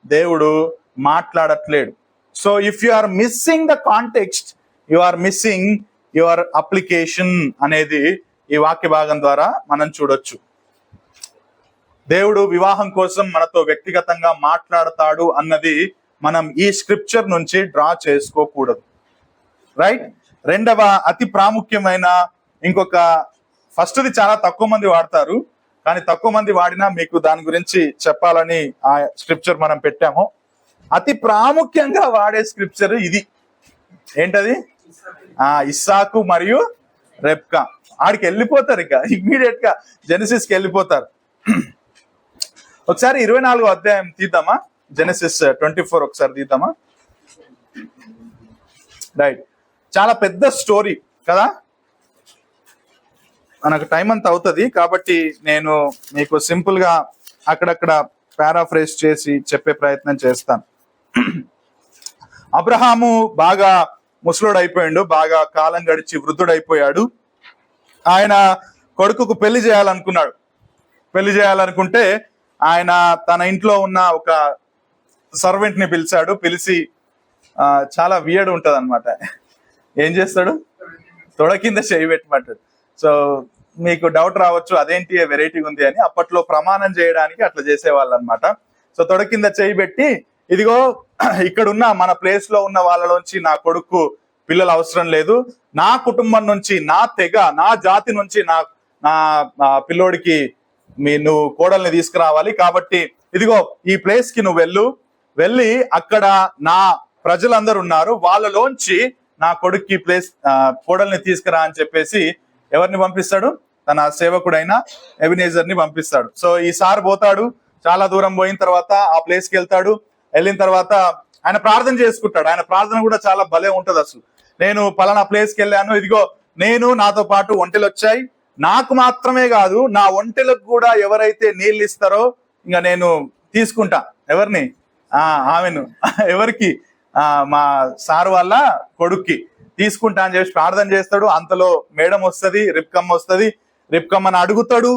దేవుడు మాట్లాడట్లేడు. So if you are missing the context, you are missing your application అనేది ఈ వాక్య భాగం ద్వారా మనం చూడొచ్చు. దేవుడు వివాహం కోసం మనతో వ్యక్తిగతంగా మాట్లాడతాడు అన్నది మనం ఈ స్క్రిప్చర్ నుంచి డ్రా చేసుకోకూడదు. రైట్. రెండవ అతి ప్రాముఖ్యమైన ఇంకొక, ఫస్ట్ది చాలా తక్కువ మంది వాడతారు, కానీ తక్కువ మంది వాడినా మీకు దాని గురించి చెప్పాలని ఆ స్క్రిప్చర్ మనం పెట్టాము. అతి ప్రాముఖ్యంగా వాడే స్క్రిప్చర్ ఇది. ఏంటది? ఇస్సాకు మరియు రెబ్కా. ఆడికి వెళ్ళిపోతారు, ఇక ఇమ్మీడియట్ గా జెనసిస్కి వెళ్ళిపోతారు. ఒకసారి 24వ అధ్యాయం తీద్దామా, జెనసిస్ 24 ఒకసారి తీద్దామా. రైట్. చాలా పెద్ద స్టోరీ కదా, మనకు టైం అంతా అవుతుంది కాబట్టి నేను మీకు సింపుల్ గా అక్కడక్కడ పారాఫ్రేజ్ చేసి చెప్పే ప్రయత్నం చేస్తాను. అబ్రహాము బాగా ముసలోడు అయిపోయాడు, బాగా కాలం గడిచి వృద్ధుడైపోయాడు. ఆయన కొడుకుకు పెళ్లి చేయాలనుకున్నాడు. పెళ్లి చేయాలనుకుంటే ఆయన తన ఇంట్లో ఉన్న ఒక సర్వెంట్ ని పిలిచాడు. పిలిచి చాలా వియర్డ్ ఉంటది అనమాట. ఏం చేస్తాడు? తొడ కింద చేయి పెట్టమంటాడు. సో మీకు డౌట్ రావచ్చు, అదేంటి వెరైటీ ఉంది అని. అప్పట్లో ప్రమాణం చేయడానికి అట్లా చేసేవాళ్ళు అనమాట. సో తొడ కింద చేయి పెట్టి, ఇదిగో ఇక్కడున్న మన ప్లేస్ లో ఉన్న వాళ్ళలోంచి నా కొడుకు పిల్లలు అవసరం లేదు, నా కుటుంబం నుంచి, నా తెగ, నా జాతి నుంచి నా పిల్లోడికి నువ్వు కోడల్ని తీసుకురావాలి. కాబట్టి ఇదిగో ఈ ప్లేస్ కి నువ్వు వెళ్ళి అక్కడ నా ప్రజలందరూ ఉన్నారు, వాళ్ళలోంచి నా కొడుక్కి కోడల్ని తీసుకురా అని చెప్పేసి ఎవరిని పంపిస్తాడు? తన సేవకుడైన ఎబినేజర్ ని పంపిస్తాడు. సో ఈసారి పోతాడు. చాలా దూరం పోయిన తర్వాత ఆ ప్లేస్ కి వెళ్తాడు. వెళ్ళిన తర్వాత ఆయన ప్రార్థన చేసుకుంటాడు. ఆయన ప్రార్థన కూడా చాలా భలే ఉంటది. అసలు నేను పలానా ప్లేస్ కి వెళ్ళాను, ఇదిగో నాతో పాటు ఒంటెలు వచ్చాయి, నాకు మాత్రమే కాదు నా ఒంటెలకు కూడా ఎవరైతే నీళ్ళు ఇస్తారో ఇంకా నేను తీసుకుంటా. ఎవరిని? ఆమెను. ఎవరికి? మా సార్ వాళ్ళ కొడుక్కి తీసుకుంటా అని చెప్పి ప్రార్థన చేస్తాడు. అంతలో మేడం వస్తుంది, రిప్కమ్మ వస్తుంది. రిప్కమ్మని అడుగుతాడు,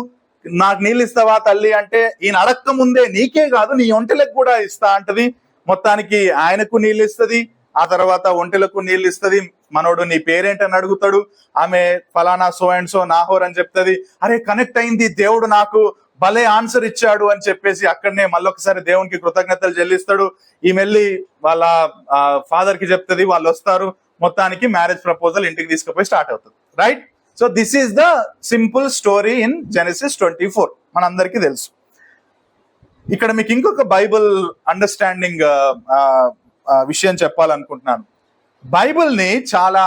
నాకు నీళ్ళు ఇస్తావా తల్లి అంటే, ఈయన అడక్క ముందే నీకే కాదు నీ ఒంటెలకు కూడా ఇస్తా అంటది. మొత్తానికి ఆయనకు నీళ్ళు ఇస్తుంది, ఆ తర్వాత ఒంటెలకు నీళ్ళు ఇస్తుంది. మనోడు నీ పేరేంటని అడుగుతాడు. ఆమె ఫలానా సో అండ్ సో నాహోర్ అని చెప్తుంది. అరే కనెక్ట్ అయింది, దేవుడు నాకు భలే ఆన్సర్ ఇచ్చాడు అని చెప్పేసి అక్కడనే మళ్ళొకసారి దేవునికి కృతజ్ఞతలు చెల్లిస్తాడు. ఈ మెల్లి వాళ్ళ ఫాదర్ కి చెప్తుంది, వాళ్ళు వస్తారు. మొత్తానికి మ్యారేజ్ ప్రపోజల్ ఇంటికి తీసుకుపోయి స్టార్ట్ అవుతుంది. Right. So this is the simple story in Genesis 24. మనందరికీ తెలుసు. ఇక్కడ మీకు ఇంకొక బైబుల్ అండర్స్టాండింగ్ విషయం చెప్పాలనుకుంటున్నాను. బైబిల్ని చాలా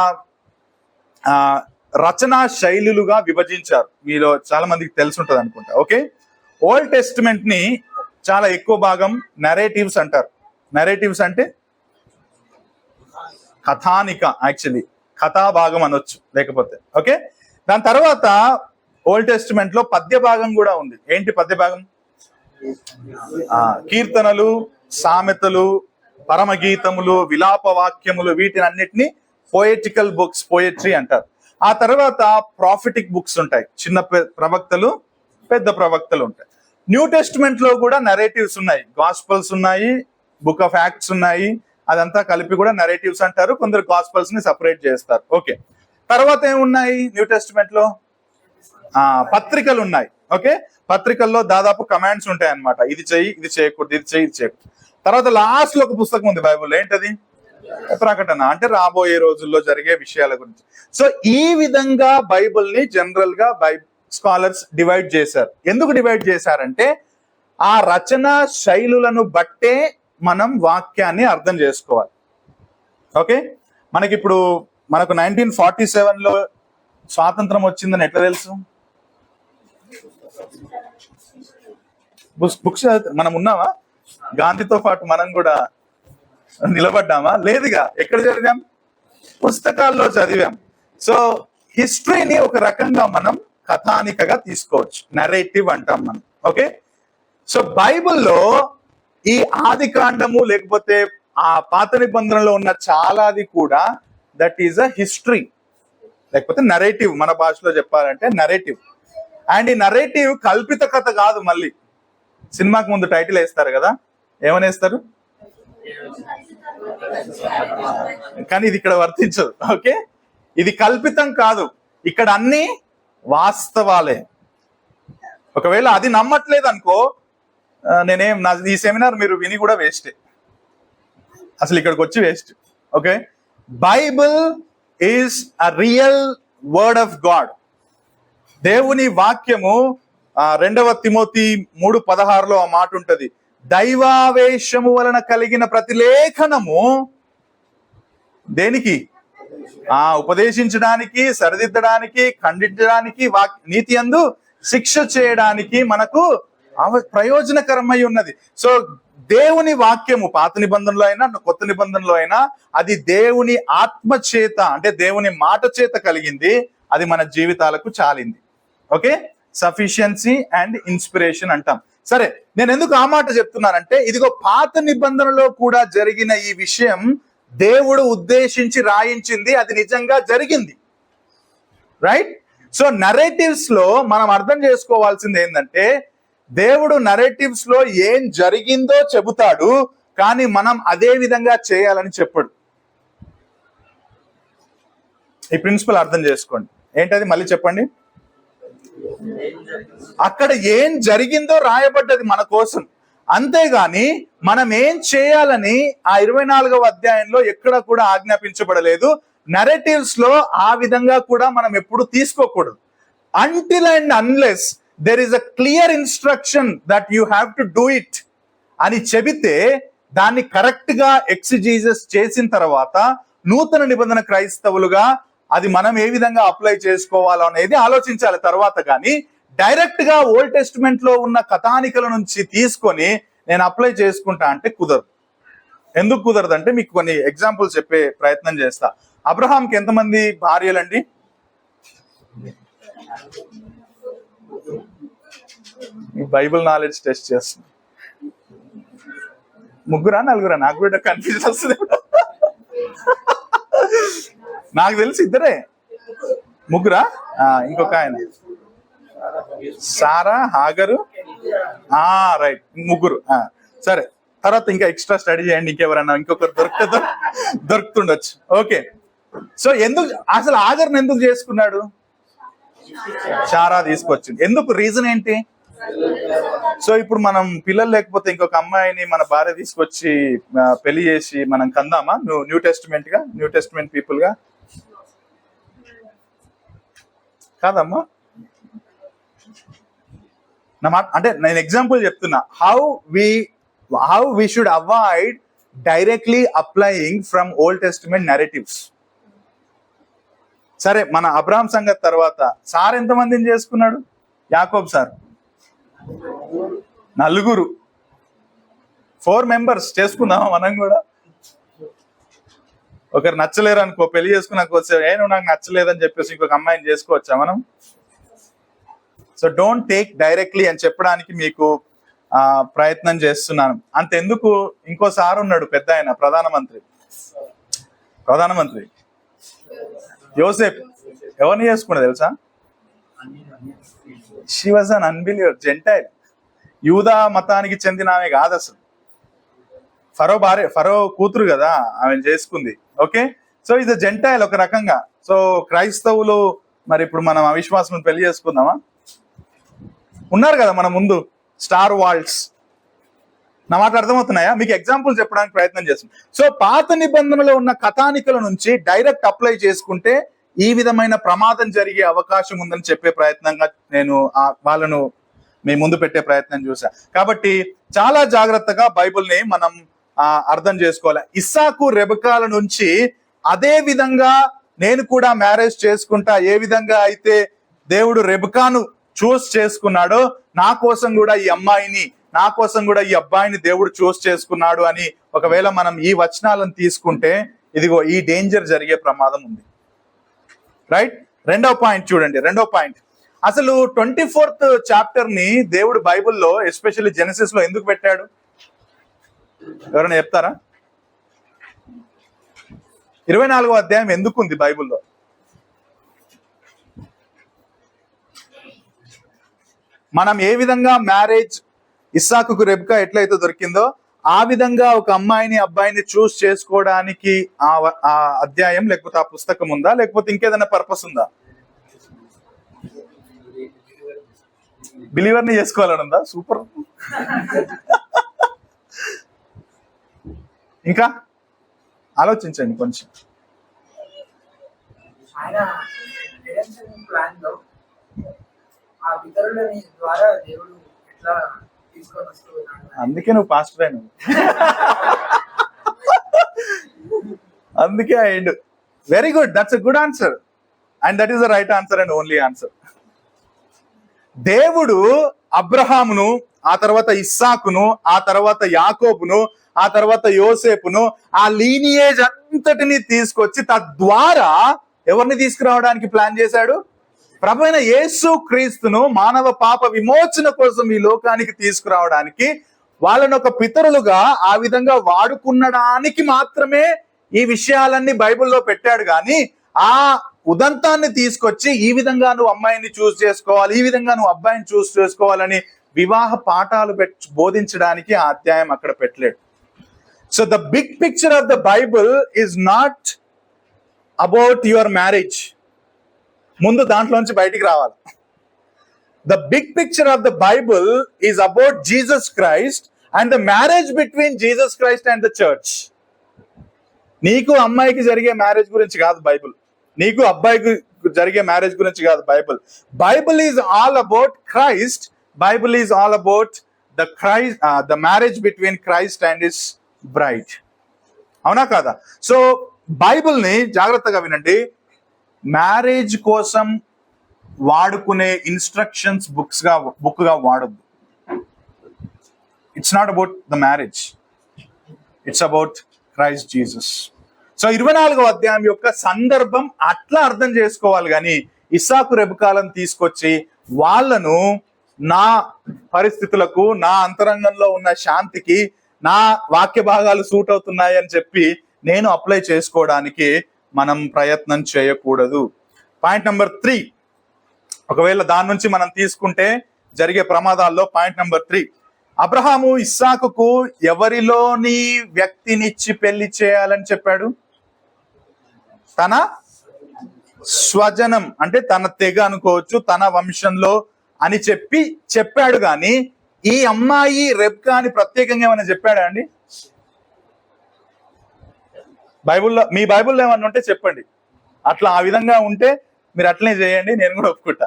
రచనా శైలులుగా విభజించారు. మీలో చాలా మందికి తెలుసుంటది అనుకుంటా. ఓకే. ఓల్డ్ టెస్టిమెంట్ ని చాలా ఎక్కువ భాగం నరేటివ్స్ అంటారు. నరేటివ్స్ అంటే కథానిక, యాక్చువల్లీ కథా భాగం అనొచ్చు లేకపోతే. ఓకే. దాని తర్వాత ఓల్డ్ టెస్టిమెంట్ లో పద్య భాగం కూడా ఉంది. ఏంటి పద్య భాగం? కీర్తనలు, సామెతలు, పరమగీతములు, విలాప వాక్యములు, వీటిని అన్నిటిని పోయెటికల్ బుక్స్, పోయెట్రీ అంటారు. ఆ తర్వాత ప్రాఫిటిక్ బుక్స్ ఉంటాయి. చిన్న ప్రవక్తలు, పెద్ద ప్రవక్తలు ఉంటాయి. న్యూ టెస్టిమెంట్ లో కూడా నరేటివ్స్ ఉన్నాయి. గాస్పల్స్ ఉన్నాయి, బుక్ ఆఫ్ యాక్ట్స్ ఉన్నాయి. అదంతా కలిపి కూడా నరేటివ్స్ అంటారు. కొందరు గాస్పల్స్ ని సపరేట్ చేస్తారు. ఓకే. తర్వాత ఏమున్నాయి న్యూ టెస్టిమెంట్ లో? పత్రికలు ఉన్నాయి. ఓకే. పత్రికల్లో దాదాపు కమాండ్స్ ఉంటాయి అన్నమాట. ఇది చెయ్యి, ఇది చేయకూడదు, ఇది చెయ్యి, ఇది చేయకూడదు. తర్వాత లాస్ట్ లో ఒక పుస్తకం ఉంది బైబుల్. ఏంటది? ప్రకటన. అంటే రాబోయే రోజుల్లో జరిగే విషయాల గురించి. సో ఈ విధంగా బైబుల్ ని జనరల్ గా స్కాలర్స్ డివైడ్ చేశారు. ఎందుకు డివైడ్ చేశారంటే ఆ రచన శైలులను బట్టే మనం వాక్యాన్ని అర్థం చేసుకోవాలి. ఓకే. మనకు 1947లో స్వాతంత్రం వచ్చిందని ఎట్లా తెలుసు? బుక్స్ మనం ఉన్నామా? గాంధీతో పాటు మనం కూడా నిలబడ్డామా? లేదుగా. ఎక్కడ చదివాం? పుస్తకాల్లో చదివాం. సో హిస్టరీని ఒక రకంగా మనం కథానికగా తీసుకోవచ్చు. నరేటివ్ అంటాం మనం. ఓకే. సో బైబిల్లో ఈ ఆది కాండము లేకపోతే ఆ పాత నిబంధనలో ఉన్న చాలాది కూడా దట్ ఈస్ అ హిస్టరీ లేకపోతే నరేటివ్. మన భాషలో చెప్పాలంటే నరేటివ్. అండ్ ఈ నరేటివ్ కల్పిత కథ కాదు. మళ్ళీ సినిమాకి ముందు టైటిల్ వేస్తారు కదా, ఏమనేస్తారు? కానీ ఇది ఇక్కడ వర్తించదు. ఓకే, ఇది కల్పితం కాదు, ఇక్కడ అన్ని వాస్తవాలే. ఒకవేళ అది నమ్మట్లేదు అనుకో, ఈ సెమినార్ మీరు విని కూడా వేస్టే, అసలు ఇక్కడికి వచ్చి waste. Okay, Bible is a real word of God. దేవుని వాక్యము 2 తిమోతి 3:16 ఆ మాట ఉంటది, దైవావేశము వలన కలిగిన ప్రతి లేఖనము దేనికి? ఉపదేశించడానికి, సరిదిద్దడానికి, ఖండించడానికి, నీతి యందు శిక్ష చేయడానికి మనకు ప్రయోజనకరమై ఉన్నది. సో దేవుని వాక్యము పాత నిబంధనలో అయినా కొత్త నిబంధనలో అయినా అది దేవుని ఆత్మ చేత, అంటే దేవుని మాట చేత కలిగింది, అది మన జీవితాలకు చాలింది. ఓకే, సఫిషియన్సీ అండ్ ఇన్స్పిరేషన్ అంటాం. సరే, నేను ఎందుకు ఆ మాట చెప్తున్నానంటే, ఇదిగో పాత నిబంధనలో కూడా జరిగిన ఈ విషయం దేవుడు ఉద్దేశించి రాయించింది, అది నిజంగా జరిగింది. రైట్? సో నరేటివ్స్ లో మనం అర్థం చేసుకోవాల్సింది ఏంటంటే, దేవుడు నరేటివ్స్ లో ఏం జరిగిందో చెబుతాడు, కానీ మనం అదే విధంగా చేయాలని చెప్పడు. ఈ ప్రిన్సిపల్ అర్థం చేసుకోండి. ఏంటది? మళ్ళీ చెప్పండి. అక్కడ ఏం జరిగిందో రాయబడ్డది మన కోసం, అంతేగాని మనం ఏం చేయాలని ఆ 24వ అధ్యాయంలో ఎక్కడ కూడా ఆజ్ఞాపించబడలేదు. నరేటివ్స్ లో ఆ విధంగా కూడా మనం ఎప్పుడు తీసుకోకూడదు. Until and unless there is a clear instruction that you have to do it అని చెబితే, దాన్ని కరెక్ట్ గా ఎక్సిజీసస్ చేసిన తర్వాత నూతన నిబంధన క్రైస్తవులుగా అది మనం ఏ విధంగా అప్లై చేసుకోవాలో అనేది ఆలోచించాలి తర్వాత. కానీ డైరెక్ట్ గా ఓల్డ్ టెస్టిమెంట్ లో ఉన్న కథానికల నుంచి తీసుకొని నేను అప్లై చేసుకుంటా అంటే కుదరదు. ఎందుకు కుదరదు అంటే మీకు కొన్ని ఎగ్జాంపుల్స్ చెప్పే ప్రయత్నం చేస్తా. అబ్రహాంకి ఎంతమంది భార్యలండి? ఈ బైబిల్ నాలెడ్జ్ టెస్ట్ చేస్తుంది. 3 4? నాకు కూడా కన్ఫ్యూజన్ వస్తుంది. నాకు తెలిసి 2. 3? ఇంకొక ఆయన సారా, హాగరు. రైట్, 3. సరే, తర్వాత ఇంకా ఎక్స్ట్రా స్టడీ చేయండి, ఇంకెవరన్నా ఇంకొకరు దొరుకుతుండొచ్చు. ఓకే, సో ఎందుకు అసలు హాగర్ని ఎందుకు చేసుకున్నాడు? సారా తీసుకొచ్చింది. ఎందుకు? రీజన్ ఏంటి? సో ఇప్పుడు మనం పిల్లలు లేకపోతే ఇంకొక అమ్మాయిని మన భార్య తీసుకొచ్చి పెళ్లి చేసి మనం కందామా? న్యూ టెస్టిమెంట్ పీపుల్ గా కాదమ్మా. అంటే నేను ఎగ్జాంపుల్ చెప్తున్నా, how we should avoid directly applying from old testament narratives. సరే, మన అబ్రహాం సంగతి తర్వాత సార్ ఎంతమందిని చేసుకున్నాడు? యాకోబ్ సార్ 4, 4 మెంబర్స్ చేసుకుందామా మనం కూడా? ఒకరు నచ్చలేరు అనుకో, పెళ్లి చేసుకున్నాక వచ్చే నువ్వు నాకు నచ్చలేదని చెప్పేసి ఇంకొక అమ్మాయిని చేసుకోవచ్చా మనం? సో డోంట్ టేక్ డైరెక్ట్లీ అని చెప్పడానికి మీకు ప్రయత్నం చేస్తున్నాను. అంతెందుకు, ఇంకోసారి ఉన్నాడు పెద్ద ఆయన, ప్రధానమంత్రి యోసేఫ్. ఎవరిని చేసుకున్నా తెలుసా? She was an unbeliever, gentile, యూదా మతానికి చెందిన ఆమె కాదు అసలు. ఫరో కూతురు కదా ఆమె చేసుకుంది. ఓకే, సో ఇది జెంటైల్ ఒక రకంగా. సో క్రైస్తవులు మరి ఇప్పుడు మనం అవిశ్వాసం పెళ్లి చేసుకుందామా? ఉన్నారు కదా మన ముందు స్టార్ వాల్డ్స్. నా మాట అర్థమవుతున్నాయా? మీకు ఎగ్జాంపుల్ చెప్పడానికి ప్రయత్నం చేస్తాను. సో పాత నిబంధనలో ఉన్న కథానికల నుంచి డైరెక్ట్ అప్లై చేసుకుంటే ఈ విధమైన ప్రమాదం జరిగే అవకాశం ఉందని చెప్పే ప్రయత్నంగా నేను వాళ్ళను మీ ముందు పెట్టే ప్రయత్నం చేశా. కాబట్టి చాలా జాగ్రత్తగా బైబిల్ని మనం అర్థం చేసుకోవాలి. ఇస్సాకు రెబెకాల నుంచి అదే విధంగా నేను కూడా మ్యారేజ్ చేసుకుంటా, ఏ విధంగా అయితే దేవుడు రెబెకాను చూస్ చేసుకున్నాడో నా కోసం కూడా ఈ అమ్మాయిని, నా కోసం కూడా ఈ అబ్బాయిని దేవుడు చూస్ చేసుకున్నాడు అని ఒకవేళ మనం ఈ వచనాలను తీసుకుంటే ఇదిగో ఈ డేంజర్ జరిగే ప్రమాదం ఉంది. రైట్? 2వ పాయింట్ చూడండి. 2వ పాయింట్, అసలు 24th చాప్టర్ ని దేవుడు బైబిల్లో ఎస్పెషల్లీ జెనసిస్ లో ఎందుకు పెట్టాడు? ఎవరైనా చెప్తారా? 24వ అధ్యాయం ఎందుకు ఉంది బైబిల్లో? మనం ఏ విధంగా మ్యారేజ్ ఇస్సాకుకు రెబెకా ఎట్లయితే దొరికిందో ఆ విధంగా ఒక అమ్మాయిని అబ్బాయిని చూస్ చేసుకోవడానికి ఆ అధ్యాయం లేకపోతే ఆ పుస్తకం ఉందా, లేకపోతే ఇంకేదైనా పర్పస్ ఉందా? బిలీవర్ని చేసుకోవాలని ఉందా? సూపర్. ఇంకా ఆలోచించండి కొంచెం. అందుకే నువ్వు పాస్టర్ అయిన, అందుకే అయ్యిండు. Very good, that's a good answer and that is the right answer and only answer. దేవుడు అబ్రహామును, ఆ తర్వాత ఇస్సాకును, ఆ తర్వాత యాకోబును, ఆ తర్వాత యోసేపును, ఆ లీనియేజ్ అంతటిని తీసుకొచ్చి తద్వారా ఎవరిని తీసుకురావడానికి ప్లాన్ చేశాడు? ప్రభువైన యేసు క్రీస్తును మానవ పాప విమోచన కోసం ఈ లోకానికి తీసుకురావడానికి, వాళ్ళను ఒక పితరులుగా ఆ విధంగా వాడుకునడానికి మాత్రమే ఈ విషయాలన్నీ బైబిల్లో పెట్టాడు. కానీ ఆ ఉదంతాన్ని తీసుకొచ్చి ఈ విధంగా నువ్వు అమ్మాయిని చూస్ చేసుకోవాలి, ఈ విధంగా నువ్వు అబ్బాయిని చూస్ చేసుకోవాలని వివాహ పాఠాలు బోధించడానికి ఆ అధ్యాయం అక్కడ పెట్టలేడు. So the big picture of the Bible is not about your marriage. ముందు దాంట్లోంచి బయటికి రావాలి. The big picture of the Bible is about Jesus Christ and the marriage between Jesus Christ and the church. నీకు అమ్మాయికి జరిగే మ్యారేజ్ గురించి కాదు బైబుల్, నీకు అబ్బాయికి జరిగే మ్యారేజ్ గురించి కాదు Bible. Bible is all about Christ. Bible is all about the marriage between Christ and his braid. అవునా కాదా? సో బైబుల్ని జాగ్రత్తగా వినండి. మ్యారేజ్ కోసం వాడుకునే ఇన్స్ట్రక్షన్స్ బుక్ గా వాడద్దు. It's not about the marriage, it's about Christ Jesus. So 24వ అధ్యాయం యొక్క సందర్భం అట్లా అర్థం చేసుకోవాలి. కానీ ఇస్సాకు రెబెకాలను తీసుకొచ్చి వాళ్ళను నా పరిస్థితులకు, నా అంతరంగంలో ఉన్న శాంతికి నా వాక్య భాగాలు సూట్ అవుతున్నాయి అని చెప్పి నేను అప్లై చేసుకోవడానికి మనం ప్రయత్నం చేయకూడదు. పాయింట్ నెంబర్ 3, ఒకవేళ దాని నుంచి మనం తీసుకుంటే జరిగే ప్రమాదాల్లో పాయింట్ నెంబర్ 3, అబ్రహాము ఇస్సాకుకు ఎవరిలోని వ్యక్తినిచ్చి పెళ్లి చేయాలని చెప్పాడు? తన స్వజనం, అంటే తన తెగ అనుకోవచ్చు, తన వంశంలో అని చెప్పాడు. కానీ ఈ అమ్మాయి రెబ్కా అని ప్రత్యేకంగా ఏమైనా చెప్పాడా అండి? బైబుల్లో, మీ బైబుల్లో ఏమన్నా ఉంటే చెప్పండి. అట్లా ఆ విధంగా ఉంటే మీరు అట్లనే చేయండి, నేను కూడా ఒప్పుకుంటా.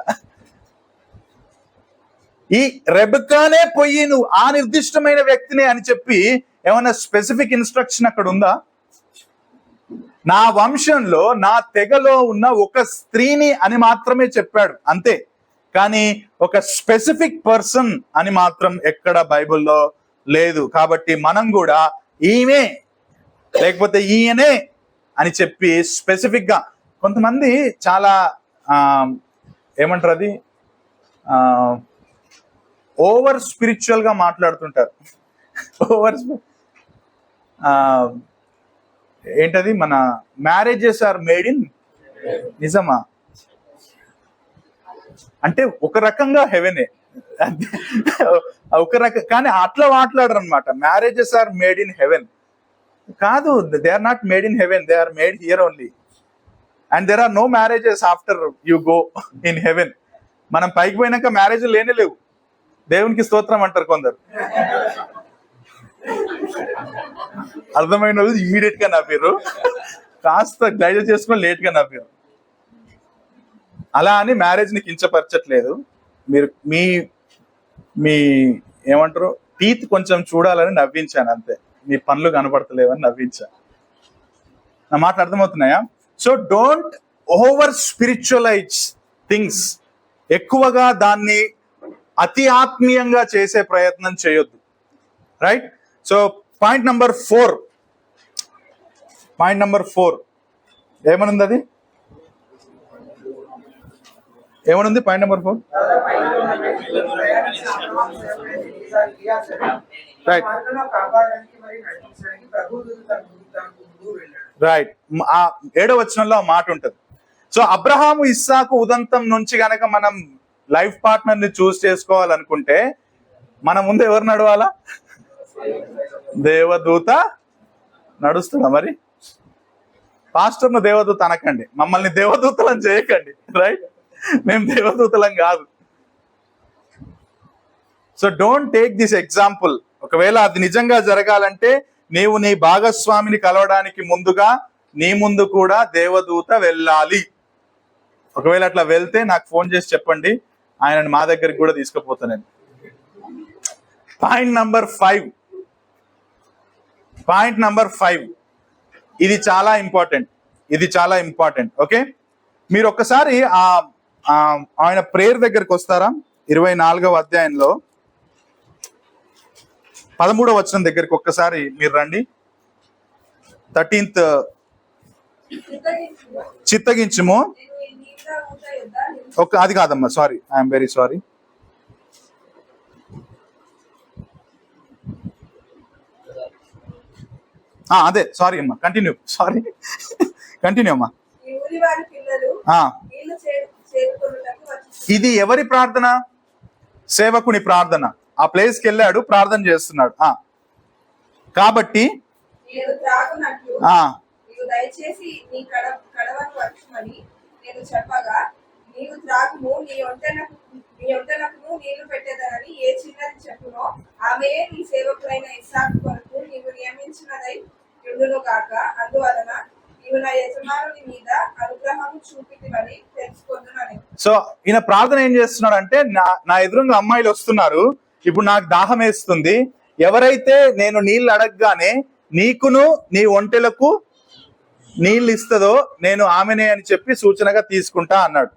ఈ రెబెకానే పోయి నువ్వు ఆ నిర్దిష్టమైన వ్యక్తిని అని చెప్పి ఏమైనా స్పెసిఫిక్ ఇన్స్ట్రక్షన్ అక్కడ ఉందా? నా వంశంలో, నా తెగలో ఉన్న ఒక స్త్రీని అని మాత్రమే చెప్పాడు అంతే. కానీ ఒక స్పెసిఫిక్ పర్సన్ అని మాత్రం ఎక్కడ బైబిల్లో లేదు. కాబట్టి మనం కూడా ఈమె లేకపోతే ఈయనే అని చెప్పి స్పెసిఫిక్ గా, కొంతమంది చాలా ఏమంటారు అది, ఓవర్ స్పిరిచువల్ గా మాట్లాడుతుంటారు. ఏంటది, మన మ్యారేజెస్ ఆర్ మేడ్ ఇన్, నిజమా? అంటే ఒక రకంగా హెవెనే, ఒక రకం. కానీ అట్లా మాట్లాడరు అనమాట. Marriages are made in heaven కాదు, they are not made in heaven, they are made here only. And there are no marriages after you go in heaven. మనం పైకి పోయినాక మ్యారేజ్ లేనే లేవు. దేవునికి స్తోత్రం అంటారు కొందరు. అర్థమైన వాళ్ళు ఇమీడియట్ గా నవ్వారు, కాస్త డైజెస్ట్ చేసుకొని లేట్ గా నవ్వారు. అలా అని మ్యారేజ్ ని కించపరచట్లేదు. మీరు మీ మీ ఏమంటారు, టీత్ కొంచెం చూడాలని నవ్వించాను అంతే, మీ పనులు కనపడతలేవని నవ్వించా. నా మాటలు అర్థమవుతున్నాయా? So don't over spiritualize things. ఎక్కువగా దాన్ని అతి ఆత్మీయంగా చేసే ప్రయత్నం చేయొద్దు. రైట్? సో పాయింట్ నెంబర్ 4 ఏమనుంది? అది ఏమనుంది? Point number 4 right right. 7వ వచనంలో ఆ మాట ఉంటుంది. సో అబ్రహాము ఇస్సాకు ఉదంతం నుంచి గనక మనం లైఫ్ పార్ట్నర్ ని చూస్ చేసుకోవాలనుకుంటే మన ముందు ఎవరు నడవాలా? దేవదూత నడుస్తున్నా. మరి పాస్టర్ను దేవదూత అనకండి, మమ్మల్ని దేవదూతలను చేయకండి, రైట్? మేము దేవదూతలం కాదు. So don't take this example. ఒకవేళ అది నిజంగా జరగాలంటే నీవు నీ భాగస్వామిని కలవడానికి ముందుగా నీ ముందు కూడా దేవదూత వెళ్ళాలి. ఒకవేళ అట్లా వెళ్తే నాకు ఫోన్ చేసి చెప్పండి, ఆయనని మా దగ్గరికి కూడా తీసుకుపోతాను నేను. పాయింట్ నంబర్ 5, ఇది చాలా ఇంపార్టెంట్. ఓకే, మీరు ఒక్కసారి ఆయన ప్రేయర్ దగ్గరికి వస్తారా? 24వ అధ్యాయంలో 13వ వచనం దగ్గరికి ఒక్కసారి మీరు రండి. 13th, చిత్తగించుము. అది కాదమ్మా, సారీ, ఐఎమ్ వెరీ సారీ. అదే, సారీ అమ్మా, కంటిన్యూ అమ్మా. ఇది ఎవరి ప్రార్థన? సేవకుని ప్రార్థన. ఆ ప్లేస్కి వెళ్ళాడు, ప్రార్థన చేస్తున్నాడు. కాబట్టి దయచేసి నీ కడవను వచ్చమని నేను చెప్పగా, నీవు త్రాగుము, నీ ఒంటెలకు నీళ్లు పెట్టేదనని ఏ చిన్నది చెప్పునో ఆమె నీ సేవకులైన ఇస్సాకు కొరకు నీవు నియమించినదై ఉండును గాక. అందువలన నీవు నా యజమానుని మీద అనుగ్రహం చూపితివని తెలుసుకొందునని. సో ఈయన ప్రార్థన ఏం చేస్తున్నాడు అంటే, నా ఎదురుగా అమ్మాయిలు వస్తున్నారు, ఇప్పుడు నాకు దాహం వేస్తుంది, ఎవరైతే నేను నీళ్ళు అడగగానే నీకును నీ ఒంటెలకు నీళ్ళు ఇస్తుందో నేను ఆమెనే అని చెప్పి సూచనగా తీసుకుంటా అన్నాడు.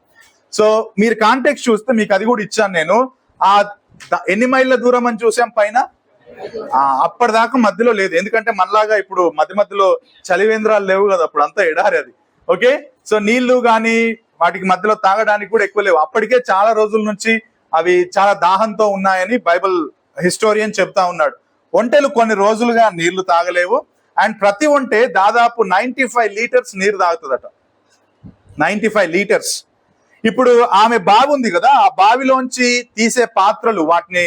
సో మీరు కాంటెక్స్ట్ చూస్తే మీకు అది కూడా ఇచ్చాను నేను. ఎన్ని మైళ్ళ దూరం అని చూసాం పైన, అప్పటిదాకా మధ్యలో లేదు. ఎందుకంటే మనలాగా ఇప్పుడు మధ్యలో చలివేంద్రాలు లేవు కదా, అప్పుడు అంతా ఎడారి అది. ఓకే, సో నీళ్లు కానీ వాటికి మధ్యలో తాగడానికి కూడా ఎక్కువ లేవు. అప్పటికే చాలా రోజుల నుంచి అవి చాలా దాహంతో ఉన్నాయని బైబిల్ హిస్టోరియన్ చెప్తా ఉన్నాడు. ఒంటెలు కొన్ని రోజులుగా నీళ్లు తాగలేవు. అండ్ ప్రతి ఒంటె దాదాపు 95 లీటర్స్ నీరు తాగుతుందట. 95 లీటర్స్. ఇప్పుడు ఆమె బావి ఉంది కదా, ఆ బావిలోంచి తీసే పాత్రలు, వాటిని